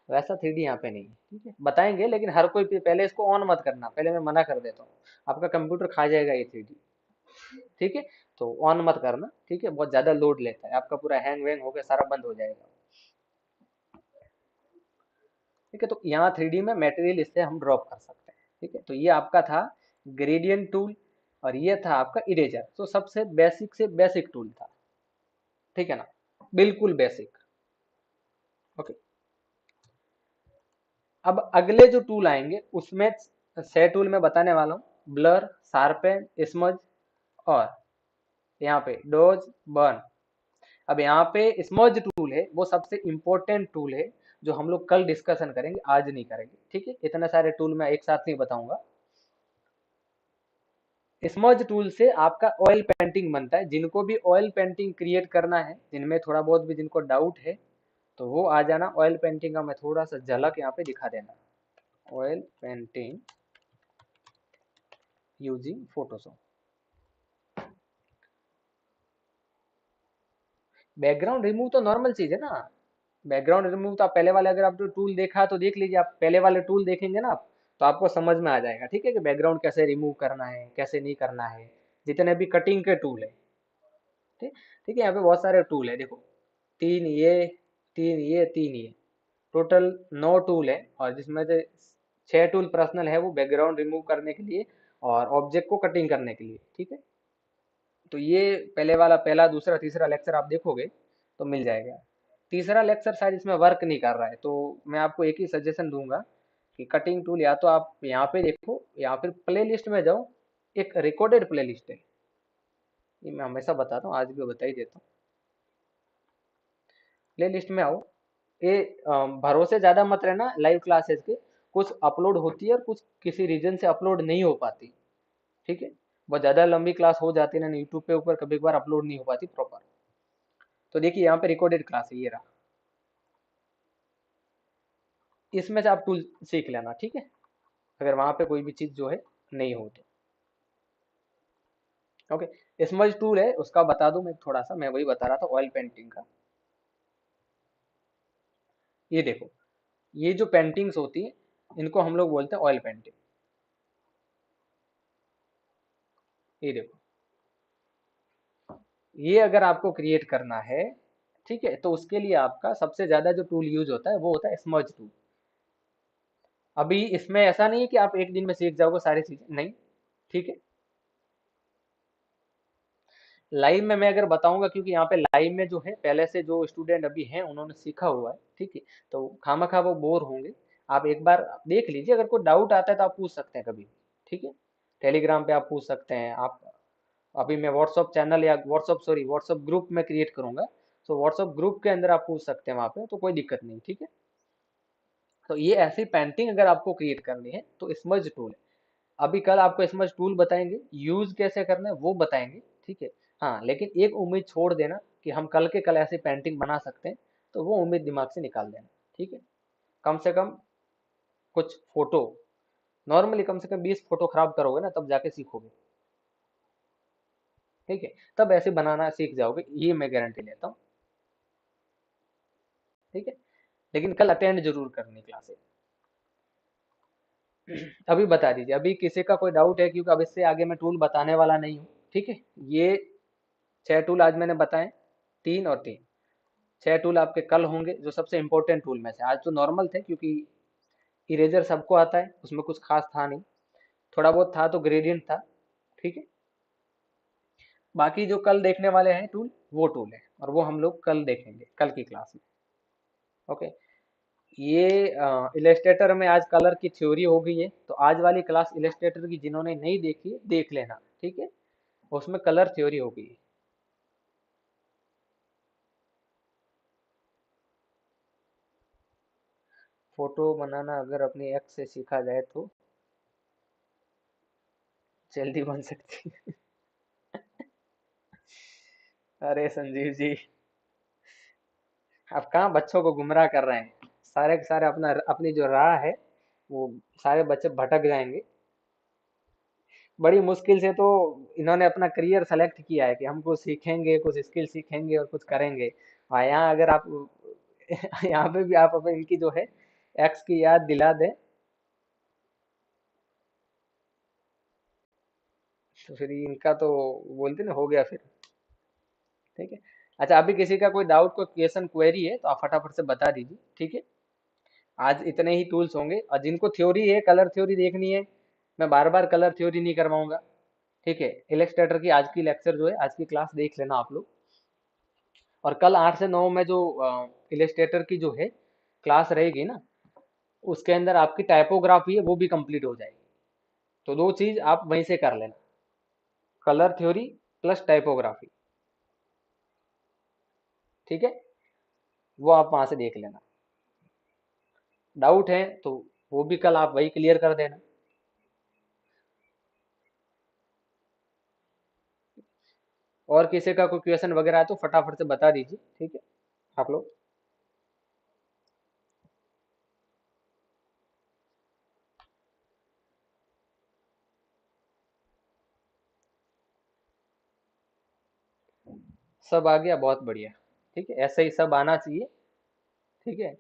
वैसा 3D यहाँ पे नहीं है। ठीक है, बताएंगे, लेकिन हर कोई पहले इसको ऑन मत करना, पहले मैं मना कर देता हूँ। आपका कंप्यूटर खा जाएगा ये 3D। ठीक है। तो ऑन मत करना, ठीक है, बहुत ज्यादा लोड लेता है, आपका पूरा हैंग वैंग होकर सारा बंद हो जाएगा। ठीक है, तो यहाँ 3D में मटेरियल इससे हम ड्रॉप कर सकते हैं। ठीक है, तो ये आपका था ग्रेडियंट टूल और ये था आपका इरेजर। तो सबसे बेसिक से बेसिक टूल था, ठीक है ना, बिल्कुल बेसिक। ओके, अब अगले जो टूल आएंगे उसमें से टूल में बताने वाला हूँ, ब्लर, शार्पन, स्मज और यहाँ पे डोज, बर्न। अब यहाँ पे स्मज टूल है वो सबसे इंपॉर्टेंट टूल है जो हम लोग कल डिस्कशन करेंगे, आज नहीं करेंगे। ठीक है, इतने सारे टूल मैं एक साथ नहीं बताऊंगा। स्मज टूल से आपका ऑयल पेंटिंग बनता है। जिनको भी ऑयल पेंटिंग क्रिएट करना है, जिनमें थोड़ा बहुत भी जिनको डाउट है, तो वो आ जाना। ऑयल पेंटिंग का मैं थोड़ा सा झलक यहाँ पे दिखा देना। Oil painting using Photoshop. Background remove तो नॉर्मल चीज है ना। बैकग्राउंड रिमूव तो आप पहले वाले, अगर आप जो टूल देखा तो देख लीजिए, आप पहले वाले टूल देखेंगे ना आप, तो आपको समझ में आ जाएगा। ठीक है, कि बैकग्राउंड कैसे रिमूव करना है, कैसे नहीं करना है, जितने भी कटिंग के टूल है। ठीक, ठीक है, यहाँ पे बहुत सारे टूल है, देखो, तीन ये, तीन ये, तीन ये, टोटल 9 टूल है। और जिसमें से 6 टूल पर्सनल है, वो बैकग्राउंड रिमूव करने के लिए और ऑब्जेक्ट को कटिंग करने के लिए। ठीक है, तो ये पहले वाला, पहला, दूसरा, तीसरा लेक्चर आप देखोगे तो मिल जाएगा। तीसरा लेक्चर शायद इसमें वर्क नहीं कर रहा है, तो मैं आपको एक ही सजेशन दूंगा कि कटिंग टूल या तो आप यहाँ पे देखो या फिर प्ले लिस्ट में जाओ। एक रिकॉर्डेड प्ले लिस्ट है, ये मैं हमेशा बताता हूँ, आज भी बता ही देता हूँ। प्ले लिस्ट में आओ। ये भरोसे ज्यादा मत रहना लाइव क्लासेस के, कुछ अपलोड होती है और कुछ किसी रीजन से अपलोड नहीं हो पाती। ठीक है, बहुत ज्यादा लंबी क्लास हो जाती है ना यूट्यूब पे, ऊपर कभी कभार अपलोड नहीं हो पाती प्रॉपर। तो देखिए यहाँ पे रिकॉर्डेड क्लास है, ये रहा। इसमें से आप टूल सीख लेना, ठीक है, अगर वहां पे कोई भी चीज जो है नहीं हो तो। ओके, स्मज टूल है, उसका बता दूं मैं थोड़ा सा, मैं वही बता रहा था ऑयल पेंटिंग का। ये देखो, ये जो पेंटिंग्स होती है इनको हम लोग बोलते हैं ऑयल पेंटिंग। ये देखो, ये अगर आपको क्रिएट करना है, ठीक है, तो उसके लिए आपका सबसे ज्यादा जो टूल यूज होता है वो होता है स्मज टूल। अभी इसमें ऐसा नहीं है कि आप एक दिन में सीख जाओगे सारी चीजें, नहीं। ठीक है, लाइव में मैं अगर बताऊंगा, क्योंकि यहाँ पे लाइव में जो है पहले से जो स्टूडेंट अभी हैं उन्होंने सीखा हुआ है, ठीक है, तो खामखा वो बोर होंगे। आप एक बार देख लीजिए, अगर कोई डाउट आता है तो आप पूछ सकते हैं कभी। ठीक है, टेलीग्राम पे आप पूछ सकते हैं आप। अभी मैं व्हाट्सअप चैनल या व्हाट्सअप ग्रुप में क्रिएट करूंगा, तो व्हाट्सअप ग्रुप के अंदर आप पूछ सकते हैं वहां पे, तो कोई दिक्कत नहीं। ठीक है, तो ये ऐसी पेंटिंग अगर आपको क्रिएट करनी है तो स्मज टूल है। अभी कल आपको स्मज टूल बताएंगे, यूज कैसे करना है वो बताएंगे। ठीक है, हाँ, लेकिन एक उम्मीद छोड़ देना कि हम कल के कल ऐसी पेंटिंग बना सकते हैं, तो वो उम्मीद दिमाग से निकाल देना। ठीक है, कम से कम कुछ फोटो, नॉर्मली कम से कम 20 फोटो खराब करोगे ना, तब जाके सीखोगे। ठीक है, तब ऐसे बनाना सीख जाओगे, ये मैं गारंटी लेता हूँ। ठीक है, लेकिन कल अटेंड जरूर करनी क्लासेस। अभी बता दीजिए, अभी किसी का कोई डाउट है, क्योंकि अब इससे आगे मैं टूल बताने वाला नहीं हूँ। ठीक है, ये 6 टूल आज मैंने बताए, 3 और 3, 6 टूल आपके कल होंगे, जो सबसे इंपॉर्टेंट टूल में से। आज तो नॉर्मल थे, क्योंकि इरेजर सबको आता है, उसमें कुछ खास था नहीं, थोड़ा बहुत था तो ग्रेडियंट था। ठीक है, बाकी जो कल देखने वाले हैं टूल, वो टूल है, और वो हम लोग कल देखेंगे, कल की क्लास में। ओके, ये इलस्ट्रेटर में आज कलर की थ्योरी हो गई है, तो आज वाली क्लास इलस्ट्रेटर की जिन्होंने नहीं देखी है देख लेना। ठीक है, उसमें कलर थ्योरी हो गई है। फोटो बनाना अगर अपनी एक्स से सीखा जाए तो जल्दी बन सकती है। अरे संजीव जी, आप कहाँ बच्चों को गुमराह कर रहे हैं। सारे के सारे अपना, अपनी जो राह है, वो सारे बच्चे भटक जाएंगे। बड़ी मुश्किल से तो इन्होंने अपना करियर सेलेक्ट किया है कि हम कुछ सीखेंगे, कुछ स्किल सीखेंगे और कुछ करेंगे। और यहाँ अगर आप यहाँ पे भी आप अपने इनकी जो है एक्स की याद दिला दें, तो फिर इनका तो बोलते ना, हो गया फिर। ठीक है, अच्छा, अभी किसी का कोई डाउट, कोई क्वेश्चन, क्वेरी है तो आप फटाफट से बता दीजिए। ठीक है, आज इतने ही टूल्स होंगे, और जिनको थ्योरी है, कलर थ्योरी देखनी है, मैं बार बार कलर थ्योरी नहीं करवाऊंगा। ठीक है, इलस्ट्रेटर की आज की लेक्चर जो है, आज की क्लास देख लेना आप लोग। और कल 8 से 9 में जो इलस्ट्रेटर की जो है क्लास रहेगी ना, उसके अंदर आपकी टाइपोग्राफी है वो भी कंप्लीट हो जाएगी। तो दो चीज आप वहीं से कर लेना, कलर थ्योरी प्लस टाइपोग्राफी। ठीक है, वो आप वहां से देख लेना। डाउट है तो वो भी कल आप वही क्लियर कर देना। और किसी का कोई क्वेश्चन वगैरह है तो फटाफट से बता दीजिए। ठीक है आप लोग। सब आ गया, बहुत बढ़िया। ठीक है, ऐसे ही सब आना चाहिए। ठीक है,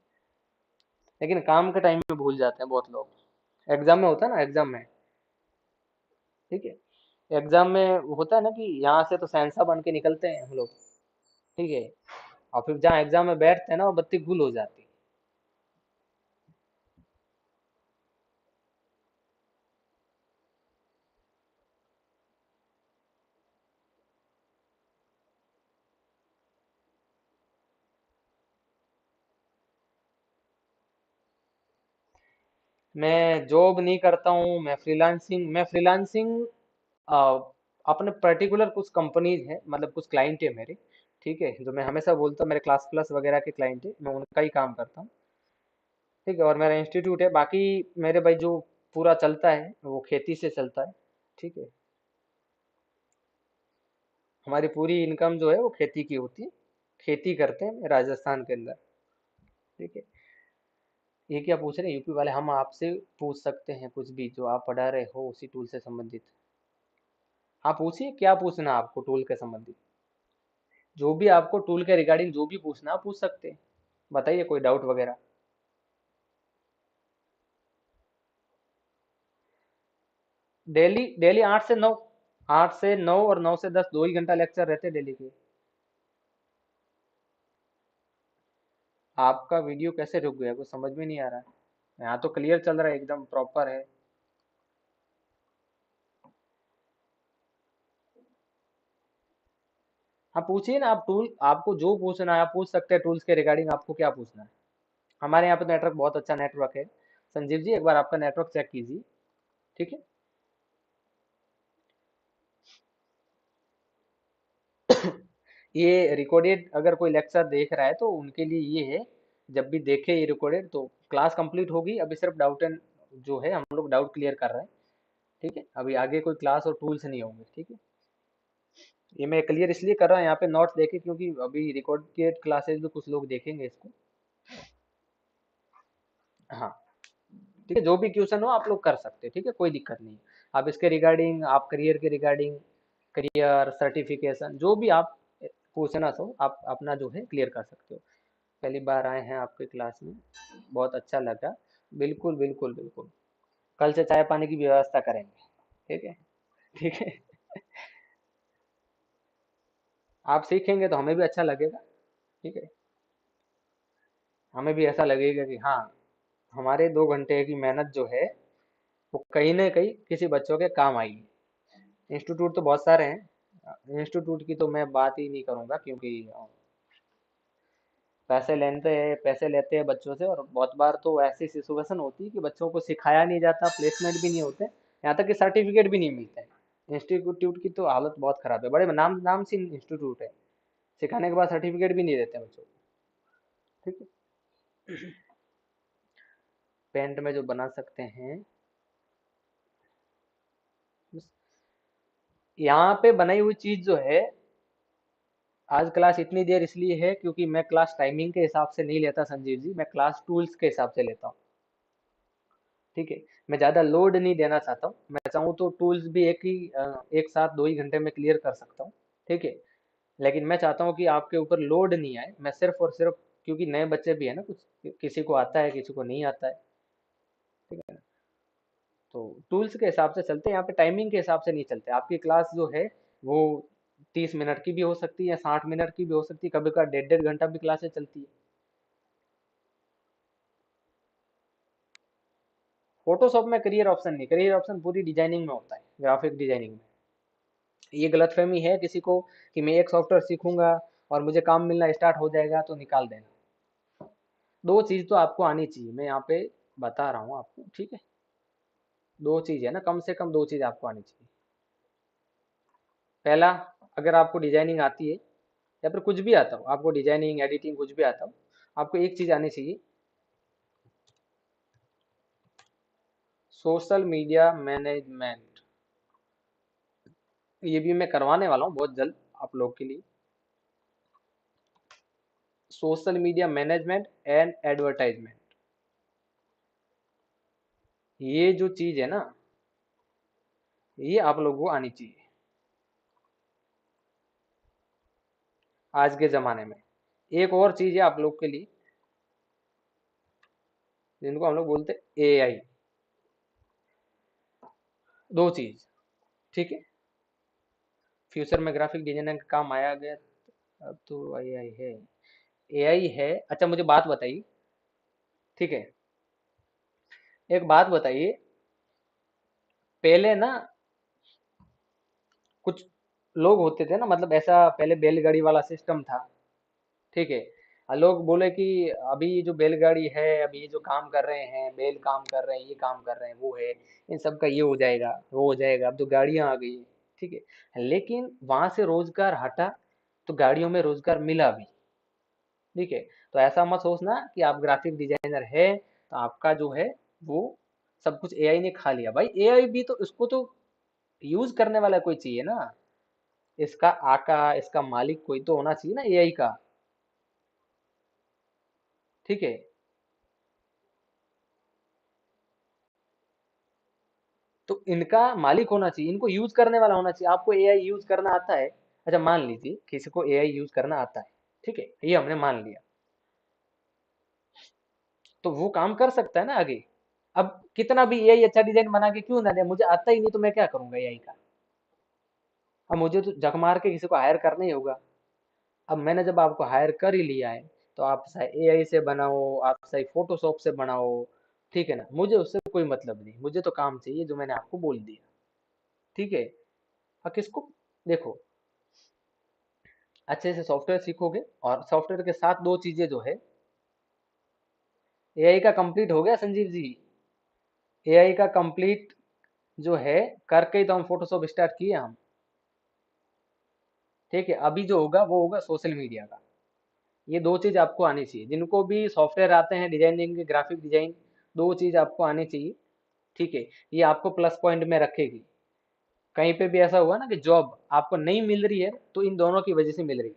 लेकिन काम के टाइम में भूल जाते हैं बहुत लोग। एग्जाम में होता है ना, एग्जाम में। ठीक है, एग्जाम में होता है ना कि यहाँ से तो सैंसा बन के निकलते हैं हम लोग। ठीक है, और फिर जहाँ एग्जाम में बैठते हैं ना, वो बत्ती गुल हो जाती है। मैं जॉब नहीं करता हूँ, मैं फ्रीलांसिंग अपने पर्टिकुलर कुछ कंपनीज है, मतलब कुछ क्लाइंट है मेरे। ठीक है, जो मैं हमेशा बोलता हूँ, मेरे क्लास प्लस वगैरह के क्लाइंट है, मैं उनका ही काम करता हूँ। ठीक है, और मेरा इंस्टीट्यूट है। बाकी मेरे भाई जो पूरा चलता है वो खेती से चलता है। ठीक है, हमारी पूरी इनकम जो है वो खेती की होती है। खेती करते हैं राजस्थान के अंदर। ठीक है, ये क्या पूछ रहे हैं यूपी वाले, हम आपसे पूछ सकते हैं कुछ भी जो आप पढ़ा रहे हो उसी टूल से संबंधित। हाँ पूछिए, क्या पूछना है आपको टूल के संबंधित। जो भी आपको टूल के रिगार्डिंग जो भी पूछना है, आप पूछ सकते हैं। बताइए कोई डाउट वगैरह। डेली डेली 8 से 9। 8 से 9 और 9 से 10, 2 ही घंटा लेक्चर रहते हैं डेली के। आपका वीडियो कैसे रुक गया, कुछ समझ में नहीं आ रहा है। यहाँ तो क्लियर चल रहा है, एकदम प्रॉपर है। हाँ पूछिए ना, आप टूल, आपको जो पूछना है आप पूछ सकते हैं, टूल्स के रिगार्डिंग आपको क्या पूछना है। हमारे यहाँ पे नेटवर्क बहुत अच्छा नेटवर्क है। संजीव जी, एक बार आपका नेटवर्क चेक कीजिए। ठीक है। ये रिकॉर्डेड अगर कोई लेक्चर देख रहा है तो उनके लिए ये है, जब भी देखे ये रिकॉर्डेड तो क्लास कंप्लीट होगी। अभी सिर्फ डाउट एंड जो है हम लोग डाउट क्लियर कर रहे हैं। ठीक है, अभी आगे कोई क्लास और टूल्स नहीं होंगे। ठीक है, ये मैं क्लियर इसलिए कर रहा हूँ यहाँ पे नोट्स देखे, क्योंकि अभी रिकॉर्डेड क्लासेस भी कुछ लोग देखेंगे इसको। हाँ, ठीक है, जो भी क्वेश्चन हो आप लोग कर सकते हैं। ठीक है, कोई दिक्कत नहीं। आप इसके रिगार्डिंग, आप करियर के रिगार्डिंग, करियर सर्टिफिकेशन, जो भी आप पूछना हो आप अपना जो है क्लियर कर सकते हो। पहली बार आए हैं आपके क्लास में, बहुत अच्छा लगा। बिल्कुल बिल्कुल बिल्कुल, कल से चाय पानी की व्यवस्था करेंगे। ठीक है। ठीक है, आप सीखेंगे तो हमें भी अच्छा लगेगा। ठीक है, हमें भी ऐसा लगेगा कि हाँ, हमारे 2 घंटे की मेहनत जो है वो कहीं ना कहीं किसी बच्चों के काम आई है। इंस्टीट्यूट तो बहुत सारे हैं, इंस्टीट्यूट की तो मैं बात ही नहीं करूंगा, क्योंकि पैसे लेते हैं बच्चों से, और बहुत बार तो ऐसी सिचुएशन होती है कि बच्चों को सिखाया नहीं जाता, प्लेसमेंट भी नहीं होते, यहाँ तक कि सर्टिफिकेट भी नहीं मिलते हैं। इंस्टीट्यूट की तो हालत बहुत खराब है, बड़े नाम नाम से इंस्टीट्यूट है, सिखाने के बाद सर्टिफिकेट भी नहीं देते बच्चों को। ठीक है, पेंट में जो बना सकते हैं, यहाँ पे बनाई हुई चीज जो है, आज क्लास इतनी देर इसलिए है क्योंकि मैं क्लास टाइमिंग के हिसाब से नहीं लेता संजीव जी, मैं क्लास टूल्स के हिसाब से लेता हूँ। ठीक है, मैं ज़्यादा लोड नहीं देना चाहता हूँ। मैं चाहूँ तो टूल्स भी एक साथ 2 ही घंटे में क्लियर कर सकता हूँ। ठीक है, लेकिन मैं चाहता हूँ कि आपके ऊपर लोड नहीं आए। मैं सिर्फ और सिर्फ, क्योंकि नए बच्चे भी है ना, कुछ किसी को आता है किसी को नहीं आता है। ठीक है ना, तो टूल्स के हिसाब से चलते हैं, यहाँ पे टाइमिंग के हिसाब से नहीं चलते। आपकी क्लास जो है वो 30 मिनट की भी हो सकती है, 60 मिनट की भी हो सकती है, कभी कभी 1.5 1.5 घंटा भी क्लासेस चलती है। फोटोशॉप में करियर ऑप्शन नहीं, करियर ऑप्शन पूरी डिजाइनिंग में होता है, ग्राफिक डिजाइनिंग में। ये गलतफहमी है किसी को कि मैं एक सॉफ्टवेयर सीखूंगा और मुझे काम मिलना स्टार्ट हो जाएगा तो निकाल देना। दो चीज तो आपको आनी चाहिए, मैं यहाँ पे बता रहा हूँ आपको, ठीक है। दो चीज है ना, कम से कम दो चीज आपको आनी चाहिए। पहला, अगर आपको डिजाइनिंग आती है या फिर कुछ भी आता हो, आपको डिजाइनिंग एडिटिंग कुछ भी आता हो, आपको एक चीज आनी चाहिए, सोशल मीडिया मैनेजमेंट। ये भी मैं करवाने वाला हूँ बहुत जल्द आप लोग के लिए। Social media management and advertisement, ये जो चीज है ना, ये आप लोगों को आनी चाहिए आज के जमाने में। एक और चीज है आप लोग के लिए, जिनको हम लोग बोलते हैं एआई। दो चीज, ठीक है। फ्यूचर में ग्राफिक डिजाइनर का काम आया गया, अब तो एआई है। एआई है, अच्छा मुझे बात बताइए, ठीक है, एक बात बताइए। पहले ना कुछ लोग होते थे ना, मतलब ऐसा पहले बैलगाड़ी वाला सिस्टम था, ठीक है। लोग बोले कि अभी जो बैलगाड़ी है, अभी ये जो काम कर रहे हैं, बैल काम कर रहे हैं, ये काम कर रहे हैं, वो है, इन सब का ये हो जाएगा वो हो जाएगा, अब तो गाड़ियां आ गई, ठीक है। लेकिन वहां से रोजगार हटा तो गाड़ियों में रोजगार मिला भी, ठीक है। तो ऐसा मत सोचना कि आप ग्राफिक डिजाइनर है तो आपका जो है वो सब कुछ एआई ने खा लिया। भाई एआई भी तो, इसको तो यूज करने वाला कोई चाहिए ना, इसका आका, इसका मालिक कोई तो होना चाहिए ना एआई का, ठीक है। तो इनका मालिक होना चाहिए, इनको यूज करने वाला होना चाहिए। आपको एआई यूज करना आता है, अच्छा मान लीजिए किसी को एआई यूज करना आता है, ठीक है, ये हमने मान लिया, तो वो काम कर सकता है ना आगे। अब कितना भी एआई अच्छा डिजाइन बना के क्यों ना दे, मुझे आता ही नहीं तो मैं क्या करूंगा एआई का। अब मुझे तो जक मार के किसी को हायर करना ही होगा। अब मैंने जब आपको हायर कर ही लिया है, तो आप चाहे एआई से बनाओ, आप चाहे फोटोशॉप से बनाओ, ठीक है ना, मुझे उससे कोई मतलब नहीं, मुझे तो काम चाहिए जो मैंने आपको बोल दिया, ठीक है। अब किसको, देखो, अच्छे से सॉफ्टवेयर सीखोगे और सॉफ्टवेयर के साथ दो चीजें जो है, एआई का कंप्लीट हो गया संजीव जी। एआई का कंप्लीट जो है करके ही तो हम फोटोशॉप स्टार्ट किए हम, ठीक है। अभी जो होगा वो होगा सोशल मीडिया का। ये दो चीज आपको आनी चाहिए, जिनको भी सॉफ्टवेयर आते हैं डिजाइनिंग के, ग्राफिक डिजाइन, दो चीज आपको आनी चाहिए, ठीक है। ये आपको प्लस पॉइंट में रखेगी। कहीं पे भी ऐसा हुआ ना कि जॉब आपको नहीं मिल रही है, तो इन दोनों की वजह से मिल रही है।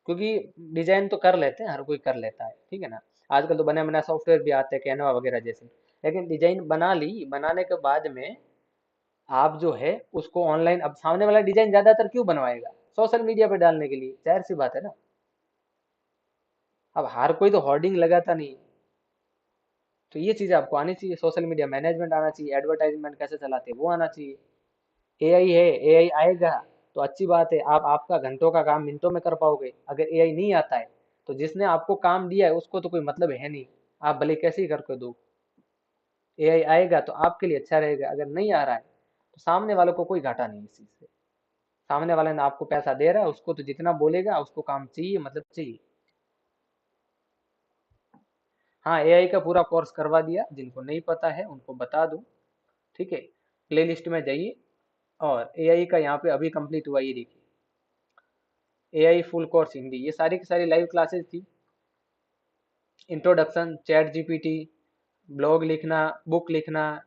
क्योंकि डिजाइन तो कर लेते हैं, हर कोई कर लेता है, ठीक है ना। आजकल तो बने बनाए सॉफ्टवेयर भी आते हैं, कैनवा वगैरह जैसे। लेकिन डिजाइन बना ली, बनाने के बाद में आप जो है उसको ऑनलाइन, अब सामने वाला डिजाइन ज्यादातर क्यों बनवाएगा, सोशल मीडिया पे डालने के लिए, जाहिर सी बात है ना। अब हर कोई तो होर्डिंग लगाता नहीं। तो ये चीज आपको आनी चाहिए, सोशल मीडिया मैनेजमेंट आना चाहिए, एडवर्टाइजमेंट कैसे चलाते हैं वो आना चाहिए। एआई है, एआई आएगा तो अच्छी बात है, आप आपका घंटों का काम मिनटों में कर पाओगे। अगर एआई नहीं आता है तो जिसने आपको काम दिया है उसको तो कोई मतलब है नहीं, आप भले कैसे ही करके दो। एआई आएगा तो आपके लिए अच्छा रहेगा, अगर नहीं आ रहा है तो सामने वालों को कोई घाटा नहीं इस चीज से। सामने वाले ने आपको पैसा दे रहा है, उसको तो जितना बोलेगा उसको काम चाहिए, मतलब चाहिए। हाँ, एआई का पूरा कोर्स करवा दिया, जिनको नहीं पता है उनको बता दूं, ठीक है। प्ले लिस्ट में जाइए, और एआई का यहाँ पे अभी कंप्लीट हुआ, ये देखिए, एआई फुल कोर्स हिंदी, ये सारी की सारी लाइव क्लासेस थी। इंट्रोडक्शन, चैट जीपीटी, ब्लॉग लिखना, बुक लिखना,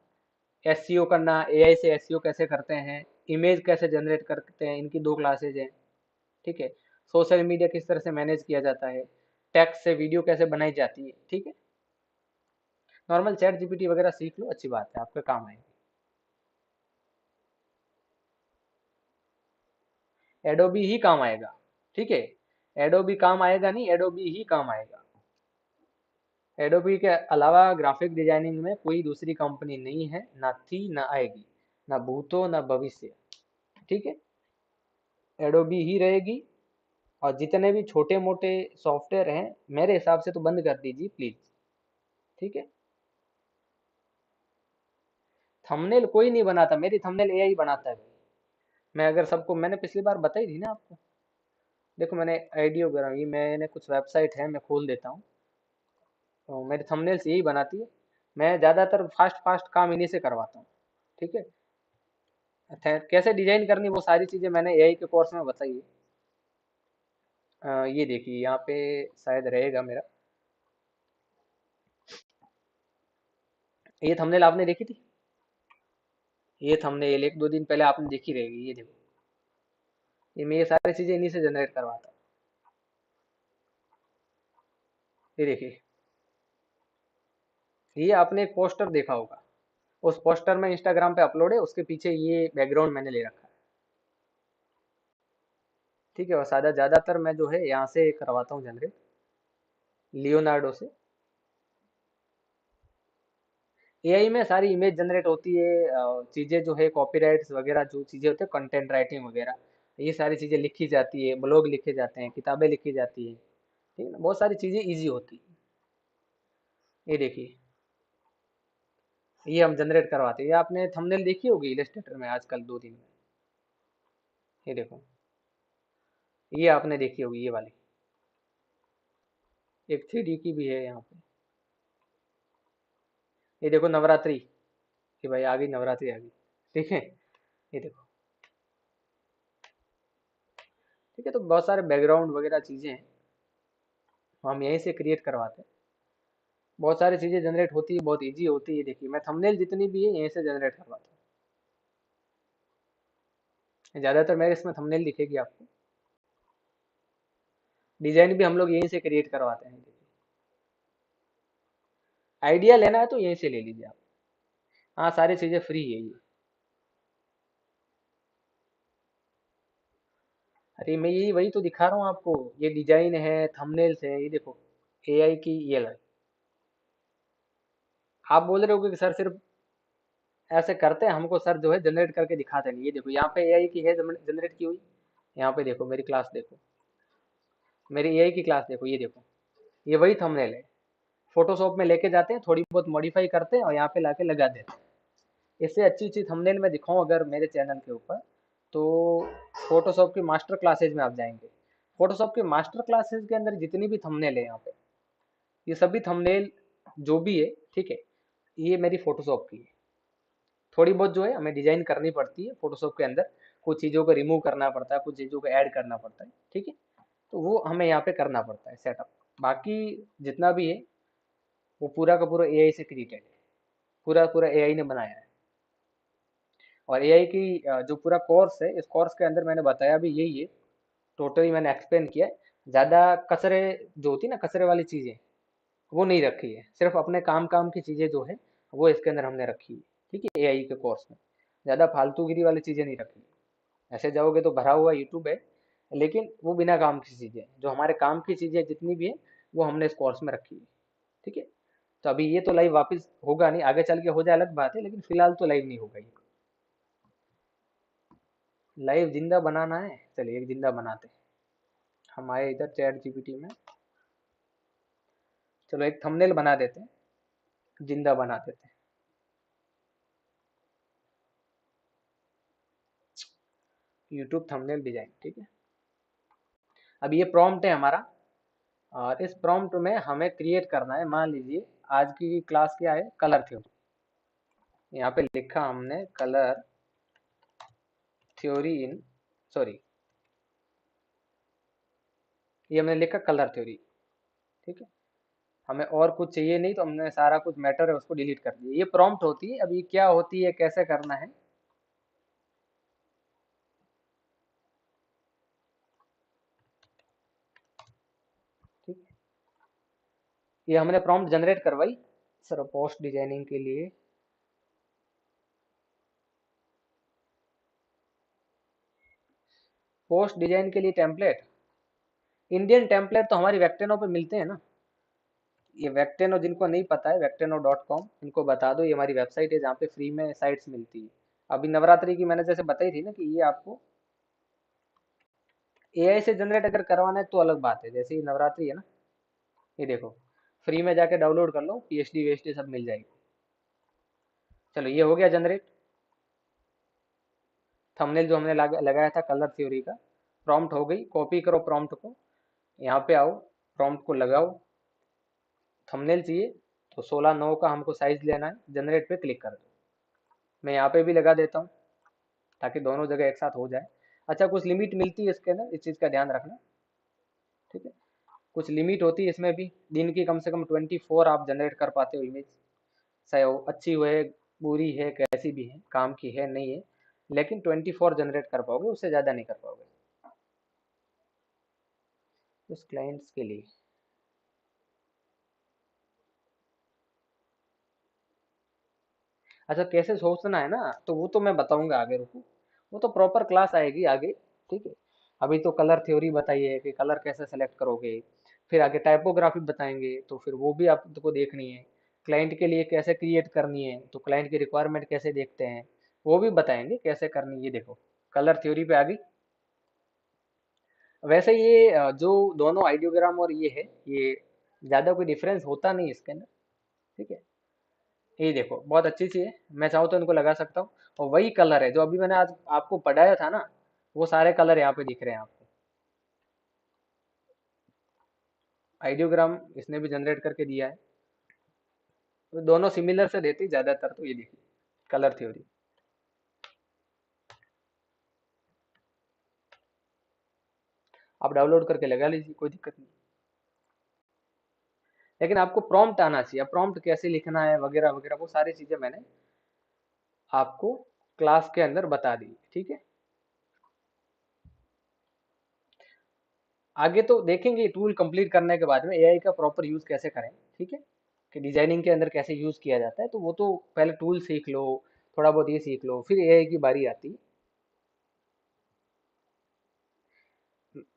एसईओ करना, एआई से एसईओ कैसे करते हैं, इमेज कैसे जनरेट करते हैं, इनकी दो क्लासेज हैं, ठीक है। सोशल मीडिया किस तरह से मैनेज किया जाता है, टेक्स्ट से वीडियो कैसे बनाई जाती है, ठीक है। नॉर्मल चैट जीपीटी वगैरह सीख लो, अच्छी बात है, आपके काम आएगी। एडोबी ही काम आएगा, ठीक है। एडोबी काम आएगा नहीं, एडोबी ही काम आएगा। एडोबी के अलावा ग्राफिक डिजाइनिंग में कोई दूसरी कंपनी नहीं है, ना थी ना आएगी, ना भूतो ना भविष्य, ठीक है। एडोबी ही रहेगी। और जितने भी छोटे मोटे सॉफ्टवेयर हैं, मेरे हिसाब से तो बंद कर दीजिए प्लीज, ठीक है। थंबनेल कोई नहीं बनाता, मेरी थंबनेल एआई बनाता है। मैं अगर सबको, मैंने पिछली बार बताई थी ना आपको। देखो मैंने आईडिया वगैरह, ये मैंने कुछ वेबसाइट है, मैं खोल देता हूँ। तो मेरी थंबनेल्स यही बनाती है। मैं ज़्यादातर फास्ट फास्ट काम इन्हीं से करवाता हूँ। ठीक है। कैसे डिजाइन करनी वो सारी चीज़ें मैंने एआई के कोर्स में बताई है। ये देखिए यहाँ पे शायद रहेगा मेरा। ये थंबनेल आपने देखी थी, ये थंबनेल एक दो दिन पहले आपने देखी रहेगी। ये देखो, ये मैं ये सारी चीज़ें इन्हीं से जनरेट करवाता हूँ। ये देखिए, ये आपने एक पोस्टर देखा होगा, उस पोस्टर में इंस्टाग्राम पे अपलोड है, उसके पीछे ये बैकग्राउंड मैंने ले रखा है। ठीक है। और सादा ज़्यादातर मैं जो है यहाँ से करवाता हूँ जनरेट, लियोनार्डो से। एआई में सारी इमेज जनरेट होती है, चीज़ें जो है कॉपीराइट्स वगैरह जो चीज़ें होती है, कंटेंट राइटिंग वगैरह, ये सारी चीज़ें लिखी जाती है, ब्लॉग लिखे जाते हैं, किताबें लिखी जाती है। ठीक है ना, बहुत सारी चीज़ें इजी होती है। ये देखिए, ये हम जनरेट करवाते हैं। ये आपने थंबनेल देखी होगी इलस्ट्रेटर में आजकल 2 दिन में। ये देखो, ये आपने देखी होगी ये वाली, एक 3D की भी है यहाँ पे। ये देखो नवरात्रि, कि भाई आ गई नवरात्रि आ गई। ठीक है। ये देखो। ठीक है। तो बहुत सारे बैकग्राउंड वगैरह चीज़ें हैं, हम यहीं से क्रिएट करवाते हैं। बहुत सारी चीज़ें जनरेट होती है, बहुत इजी होती है। देखिए मैं थंबनेल जितनी भी है यहीं से जनरेट करवाता हूँ। ज़्यादातर मेरे इसमें थंबनेल दिखेगी आपको। डिजाइन भी हम लोग यहीं से क्रिएट करवाते हैं। आइडिया लेना है तो यहीं से ले लीजिए आप। हाँ, सारी चीज़ें फ्री है ये। अरे मैं यही वही तो दिखा रहा हूँ आपको, ये डिजाइन है, थंबनेल्स है, ये देखो एआई की ये लाई। आप बोल रहे हो कि सर सिर्फ ऐसे करते हैं, हमको सर जो है जनरेट करके दिखाते नहीं। ये देखो यहाँ पे एआई की है जनरेट की हुई। यहाँ पे देखो मेरी क्लास देखो, मेरी एआई की क्लास देखो, ये देखो, ये वही थंबनेल है। फोटोशॉप में लेके जाते हैं, थोड़ी बहुत मॉडिफाई करते हैं और यहाँ पे लाके लगा देते हैं। इससे अच्छी अच्छी थंबनेल मैं दिखाऊं अगर मेरे चैनल के ऊपर, तो फोटोशॉप की मास्टर क्लासेज में आप जाएंगे। फोटोशॉप के मास्टर क्लासेज के अंदर जितनी भी थंबनेल है यहाँ पे, ये सभी थंबनेल जो भी है, ठीक है, ये मेरी फोटोशॉप की है। थोड़ी बहुत जो है हमें डिजाइन करनी पड़ती है फोटोशॉप के अंदर, कुछ चीज़ों को रिमूव करना पड़ता है, कुछ चीज़ों को ऐड करना पड़ता है। ठीक है। तो वो हमें यहाँ पे करना पड़ता है सेटअप। बाकी जितना भी है वो पूरा का पूरा एआई से क्रिएटेड है, पूरा पूरा एआई ने बनाया है। और एआई की जो पूरा कोर्स है, इस कोर्स के अंदर मैंने बताया भी यही है, टोटली मैंने एक्सप्लेन किया है। ज़्यादा कचरे जो होती है ना, कचरे वाली चीज़ें, वो नहीं रखी है। सिर्फ अपने काम काम की चीज़ें जो है वो इसके अंदर हमने रखी है। ठीक है। एआई के कोर्स में ज़्यादा फालतूगिरी वाली चीज़ें नहीं रखी। ऐसे जाओगे तो भरा हुआ यूट्यूब है, लेकिन वो बिना काम की चीज़ें, जो हमारे काम की चीज़ें जितनी भी है वो हमने इस कोर्स में रखी है। ठीक है। तो अभी ये तो लाइव वापस होगा नहीं, आगे चल के हो जाए अलग बात है, लेकिन फिलहाल तो लाइव नहीं होगा ये। लाइव जिंदा बनाना है, चलिए एक जिंदा बनाते हैं। हम आए इधर चैट जीपीटी में, चलो एक थंबनेल बना देते हैं, जिंदा बना देते हैं। YouTube thumbnail design. ठीक है। अब ये प्रॉम्प्ट है हमारा, और इस प्रॉम्प्ट में हमें क्रिएट करना है, मान लीजिए आज की क्लास क्या है, कलर थ्योरी। यहाँ पे लिखा हमने कलर थ्योरी इन, सॉरी, ये हमने लिखा कलर थ्योरी। ठीक है। हमें और कुछ चाहिए नहीं, तो हमने सारा कुछ मैटर है उसको डिलीट कर दिया। ये प्रॉम्प्ट होती है। अब ये क्या होती है, कैसे करना है। ठीक है। ये हमने प्रॉम्प्ट जनरेट करवाई सर पोस्ट डिजाइनिंग के लिए। पोस्ट डिजाइन के लिए टेम्पलेट, इंडियन टेम्पलेट तो हमारी वेक्टेनो पे मिलते हैं ना। ये वेक्टेनो, जिनको नहीं पता है vecteno.com, इनको बता दो, ये हमारी वेबसाइट है जहाँ पे फ्री में साइट्स मिलती है। अभी नवरात्रि की मैंने जैसे बताई थी ना, कि ये आपको एआई से जनरेट अगर करवाना है तो अलग बात है। जैसे ये नवरात्रि है ना, ये देखो, फ्री में जाके डाउनलोड कर लो, पीएचडी वेएचडी सब मिल जाएगी। चलो ये हो गया जनरेट। थंबनेल जो हमने लगाया था कलर थ्योरी का, प्रॉम्प्ट हो गई। कॉपी करो प्रॉम्प्ट को, यहाँ पे आओ, प्रॉम्प्ट को लगाओ। थंबनेल चाहिए तो 16:9 का हमको साइज लेना है, जनरेट पे क्लिक कर दो। मैं यहाँ पे भी लगा देता हूँ ताकि दोनों जगह एक साथ हो जाए। अच्छा, कुछ लिमिट मिलती है इसके अंदर, इस चीज़ का ध्यान रखना, ठीक है। कुछ लिमिट होती है इसमें भी, दिन की कम से कम 24 आप जनरेट कर पाते हो इमेज, चाहे वो अच्छी हो है, बुरी है, कैसी भी है, काम की है नहीं है, लेकिन 24 जनरेट कर पाओगे, उससे ज़्यादा नहीं कर पाओगे उस क्लाइंट्स के लिए। अच्छा, कैसे सोचना है ना, तो वो तो मैं बताऊंगा आगे, रुको। वो तो प्रॉपर क्लास आएगी आगे, ठीक है। अभी तो कलर थ्योरी बताइए कि कलर कैसे सेलेक्ट करोगे, फिर आगे टाइपोग्राफी बताएंगे, तो फिर वो भी आपको देखनी है। क्लाइंट के लिए कैसे क्रिएट करनी है, तो क्लाइंट की रिक्वायरमेंट कैसे देखते हैं, वो भी बताएंगे कैसे करनी है। ये देखो, कलर थ्योरी पे आ गई। वैसे ये जो दोनों आइडियोग्राम और ये है, ये ज़्यादा कोई डिफरेंस होता नहीं इसके अंदर, ठीक है। ये देखो बहुत अच्छी चीज है, मैं चाहूँ तो इनको लगा सकता हूँ। और वही कलर है जो अभी मैंने आज आपको पढ़ाया था ना, वो सारे कलर यहाँ पे दिख रहे हैं आपको। आइडियोग्राम इसने भी जनरेट करके दिया है, तो दोनों सिमिलर से देती ज्यादातर। तो ये देखिए कलर थ्योरी, आप डाउनलोड करके लगा लीजिए, कोई दिक्कत नहीं। लेकिन आपको प्रॉम्प्ट आना चाहिए, अब प्रॉम्प्ट कैसे लिखना है वगैरह वगैरह, वो सारी चीजें मैंने आपको क्लास के अंदर बता दी, ठीक है। आगे तो देखेंगे टूल कंप्लीट करने के बाद में एआई का प्रॉपर यूज कैसे करें, ठीक है। कि डिजाइनिंग के अंदर कैसे यूज किया जाता है, तो वो तो पहले टूल सीख लो, थोड़ा बहुत ये सीख लो, फिर एआई की बारी आती है।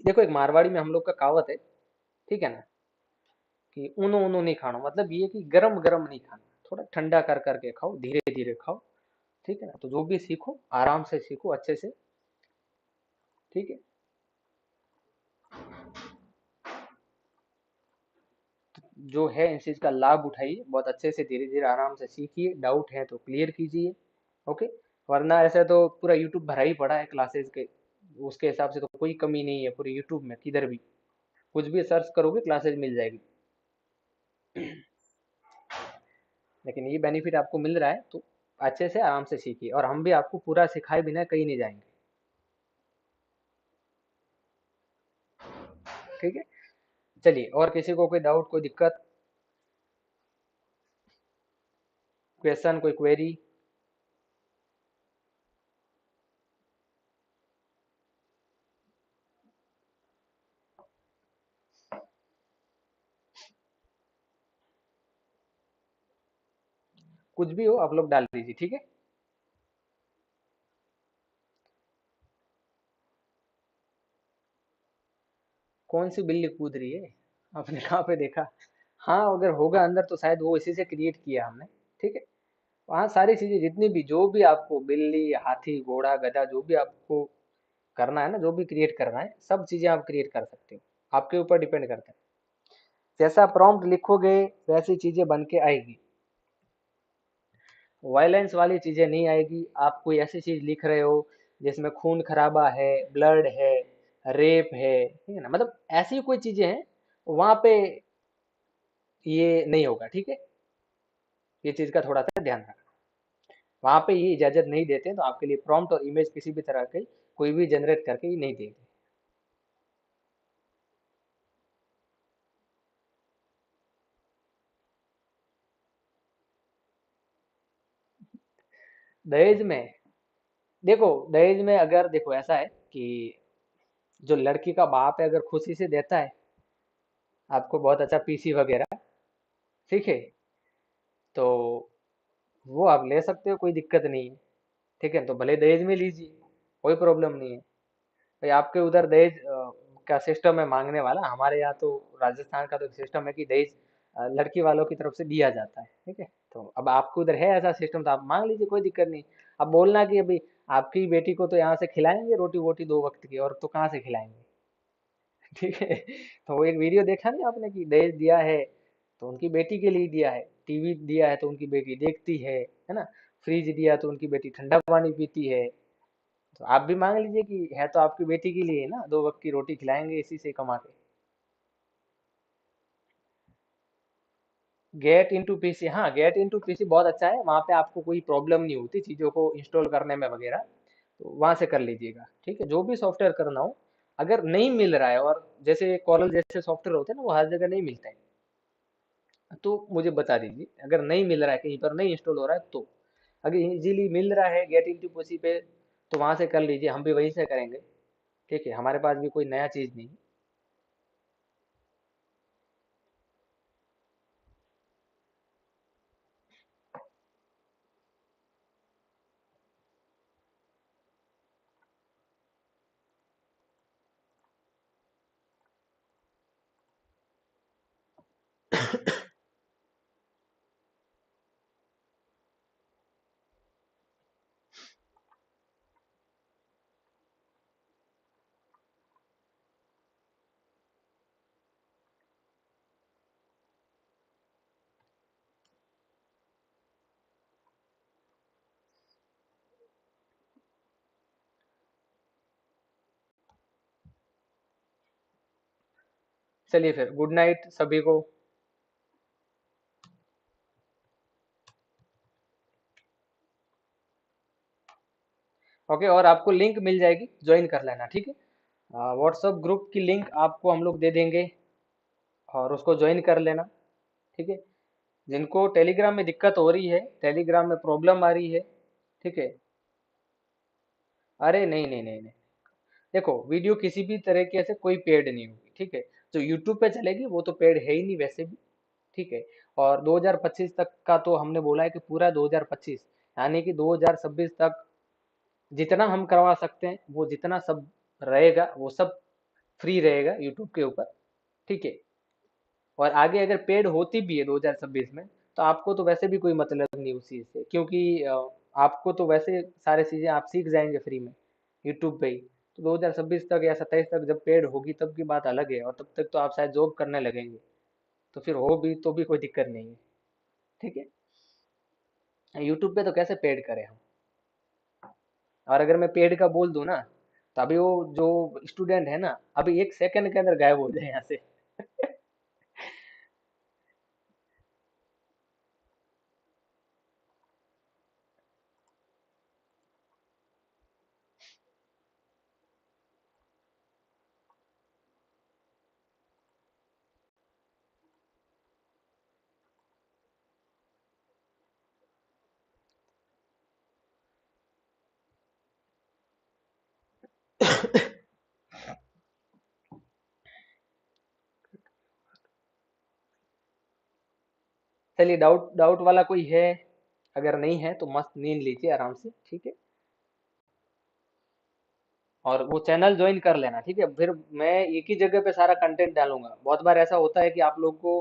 देखो एक मारवाड़ी में हम लोग का कहावत है, ठीक है ना, कि ऊनो ऊनो नहीं खाना, मतलब ये कि गरम गरम नहीं खाना, थोड़ा ठंडा कर करके खाओ, धीरे धीरे खाओ, ठीक है ना। तो जो भी सीखो आराम से सीखो, अच्छे से, ठीक है। जो है इस चीज का लाभ उठाइए, बहुत अच्छे से धीरे धीरे आराम से सीखिए, डाउट है तो क्लियर कीजिए, ओके। वरना ऐसे तो पूरा यूट्यूब भरा ही पड़ा है क्लासेस के, उसके हिसाब से तो कोई कमी नहीं है पूरे यूट्यूब में, किधर भी कुछ भी सर्च करोगे क्लासेस मिल जाएगी। लेकिन ये बेनिफिट आपको मिल रहा है तो अच्छे से आराम से सीखिए, और हम भी आपको पूरा सिखाए बिना कहीं नहीं जाएंगे, ठीक है। चलिए, और किसी को कोई डाउट, कोई दिक्कत, क्वेश्चन, कोई क्वेरी? कुछ भी हो आप लोग डाल दीजिए, ठीक है। कौन सी बिल्ली कूद रही है, आपने कहाँ पे देखा? हाँ, अगर होगा अंदर तो शायद वो इसी से क्रिएट किया हमने, ठीक है। वहाँ सारी चीजें जितनी भी, जो भी आपको बिल्ली, हाथी, घोड़ा, गधा, जो भी आपको करना है ना, जो भी क्रिएट करना है, सब चीजें आप क्रिएट कर सकते हो, आपके ऊपर डिपेंड करता है। जैसा प्रॉम्प्ट लिखोगे वैसी चीजें बन के आएगी, वायलेंस वाली चीजें नहीं आएगी। आप कोई ऐसी चीज लिख रहे हो जिसमें खून खराबा है, ब्लड है, रेप है, ठीक है ना, मतलब ऐसी कोई चीजें हैं, वहां पे ये नहीं होगा, ठीक है। ये चीज का थोड़ा सा ध्यान रखना, वहां पे ये इजाजत नहीं देते, तो आपके लिए प्रॉम्प्ट और इमेज किसी भी तरह की कोई भी जनरेट करके ये नहीं देंगे। दहेज में, देखो दहेज में अगर देखो ऐसा है कि जो लड़की का बाप है अगर खुशी से देता है आपको बहुत अच्छा पीसी वगैरह, ठीक है, तो वो आप ले सकते हो, कोई दिक्कत नहीं है, ठीक है। तो भले दहेज में लीजिए, कोई प्रॉब्लम नहीं है। भाई आपके उधर दहेज का सिस्टम है मांगने वाला, हमारे यहाँ तो राजस्थान का तो सिस्टम है कि दहेज लड़की वालों की तरफ से दिया जाता है, ठीक है। तो अब आपके उधर है ऐसा सिस्टम तो आप मांग लीजिए, कोई दिक्कत नहीं। अब बोलना कि अभी आपकी बेटी को तो यहाँ से खिलाएंगे रोटी वोटी 2 वक्त की, और तो कहाँ से खिलाएंगे? ठीक है। तो वो एक वीडियो देखा नहीं आपने कि दहेज दिया है तो उनकी बेटी के लिए दिया है, टीवी दिया है तो उनकी बेटी देखती है ना। फ्रिज दिया तो उनकी बेटी ठंडा पानी पीती है। तो आप भी मांग लीजिए कि है तो आपकी बेटी के लिए ना, 2 वक्त की रोटी खिलाएंगे इसी से कमा के। गेट इनटू पीसी, हाँ गेट इनटू पीसी बहुत अच्छा है, वहाँ पे आपको कोई प्रॉब्लम नहीं होती चीज़ों को इंस्टॉल करने में वगैरह, तो वहाँ से कर लीजिएगा, ठीक है। जो भी सॉफ्टवेयर करना हो, अगर नहीं मिल रहा है, और जैसे कॉरल जैसे सॉफ्टवेयर होते हैं ना, वो हर जगह नहीं मिलते हैं, तो मुझे बता दीजिए। अगर नहीं मिल रहा है, कहीं पर नहीं इंस्टॉल हो रहा है, तो अगर इजीली मिल रहा है गेट इनटू पीसी पे, तो वहाँ से कर लीजिए, हम भी वहीं से करेंगे, ठीक है। हमारे पास भी कोई नया चीज़ नहीं है। चलिए फिर, गुड नाइट सभी को। ओके, और आपको लिंक मिल जाएगी, ज्वाइन कर लेना, ठीक है। व्हाट्सएप ग्रुप की लिंक आपको हम लोग दे देंगे, और उसको ज्वाइन कर लेना, ठीक है। जिनको टेलीग्राम में दिक्कत हो रही है, टेलीग्राम में प्रॉब्लम आ रही है, ठीक है। अरे नहीं नहीं नहीं नहीं, देखो वीडियो किसी भी तरीके से कोई पेड नहीं होगी, ठीक है। जो यूट्यूब पे चलेगी वो तो पेड है ही नहीं वैसे भी, ठीक है। और 2025 तक का तो हमने बोला है कि पूरा 2025, यानी कि 2026 तक जितना हम करवा सकते हैं, वो जितना सब रहेगा, वो सब फ्री रहेगा यूट्यूब के ऊपर, ठीक है। और आगे अगर पेड होती भी है 2026 में, तो आपको तो वैसे भी कोई मतलब नहीं उस चीज़ से, क्योंकि आपको तो वैसे सारी चीज़ें आप सीख जाएंगे फ्री में यूट्यूब पे ही। तो 2026 तक या 27 तक जब पेड होगी तब की बात अलग है, और तब तक तो आप शायद जॉब करने लगेंगे, तो फिर हो भी तो भी कोई दिक्कत नहीं है, ठीक है। यूट्यूब पे तो कैसे पेड करें हम। और अगर मैं पेड का बोल दूं ना, तो अभी वो जो स्टूडेंट है ना, अभी 1 सेकंड के अंदर गायब हो जाए यहाँ से। चलिए, डाउट डाउट वाला कोई है? अगर नहीं है तो मस्त नींद लीजिए आराम से, ठीक है। और वो चैनल ज्वाइन कर लेना, ठीक है। फिर मैं एक ही जगह पे सारा कंटेंट डालूंगा। बहुत बार ऐसा होता है कि आप लोग को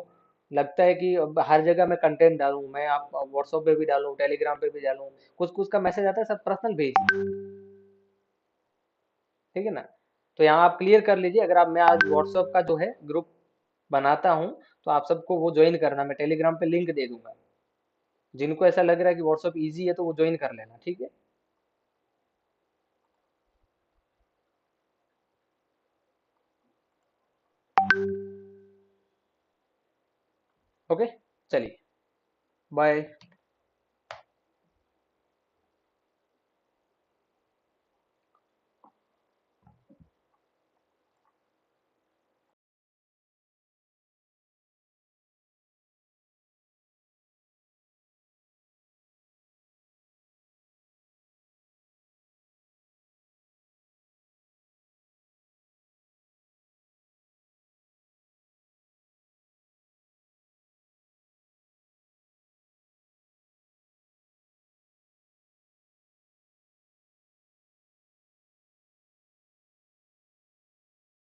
लगता है कि अब हर जगह मैं कंटेंट डालूं, मैं आप व्हाट्सएप पे भी डालूं, टेलीग्राम पे भी डालूं, कुछ कुछ का मैसेज आता है सब पर्सनल भेजिए, ठीक है ना। तो यहाँ आप क्लियर कर लीजिए, अगर आप, मैं आज व्हाट्सएप का जो है ग्रुप बनाता हूँ, तो आप सबको वो ज्वाइन करना, मैं टेलीग्राम पे लिंक दे दूंगा। जिनको ऐसा लग रहा है कि व्हाट्सएप इजी है तो वो ज्वाइन कर लेना, ठीक है। ओके, चलिए, बाय।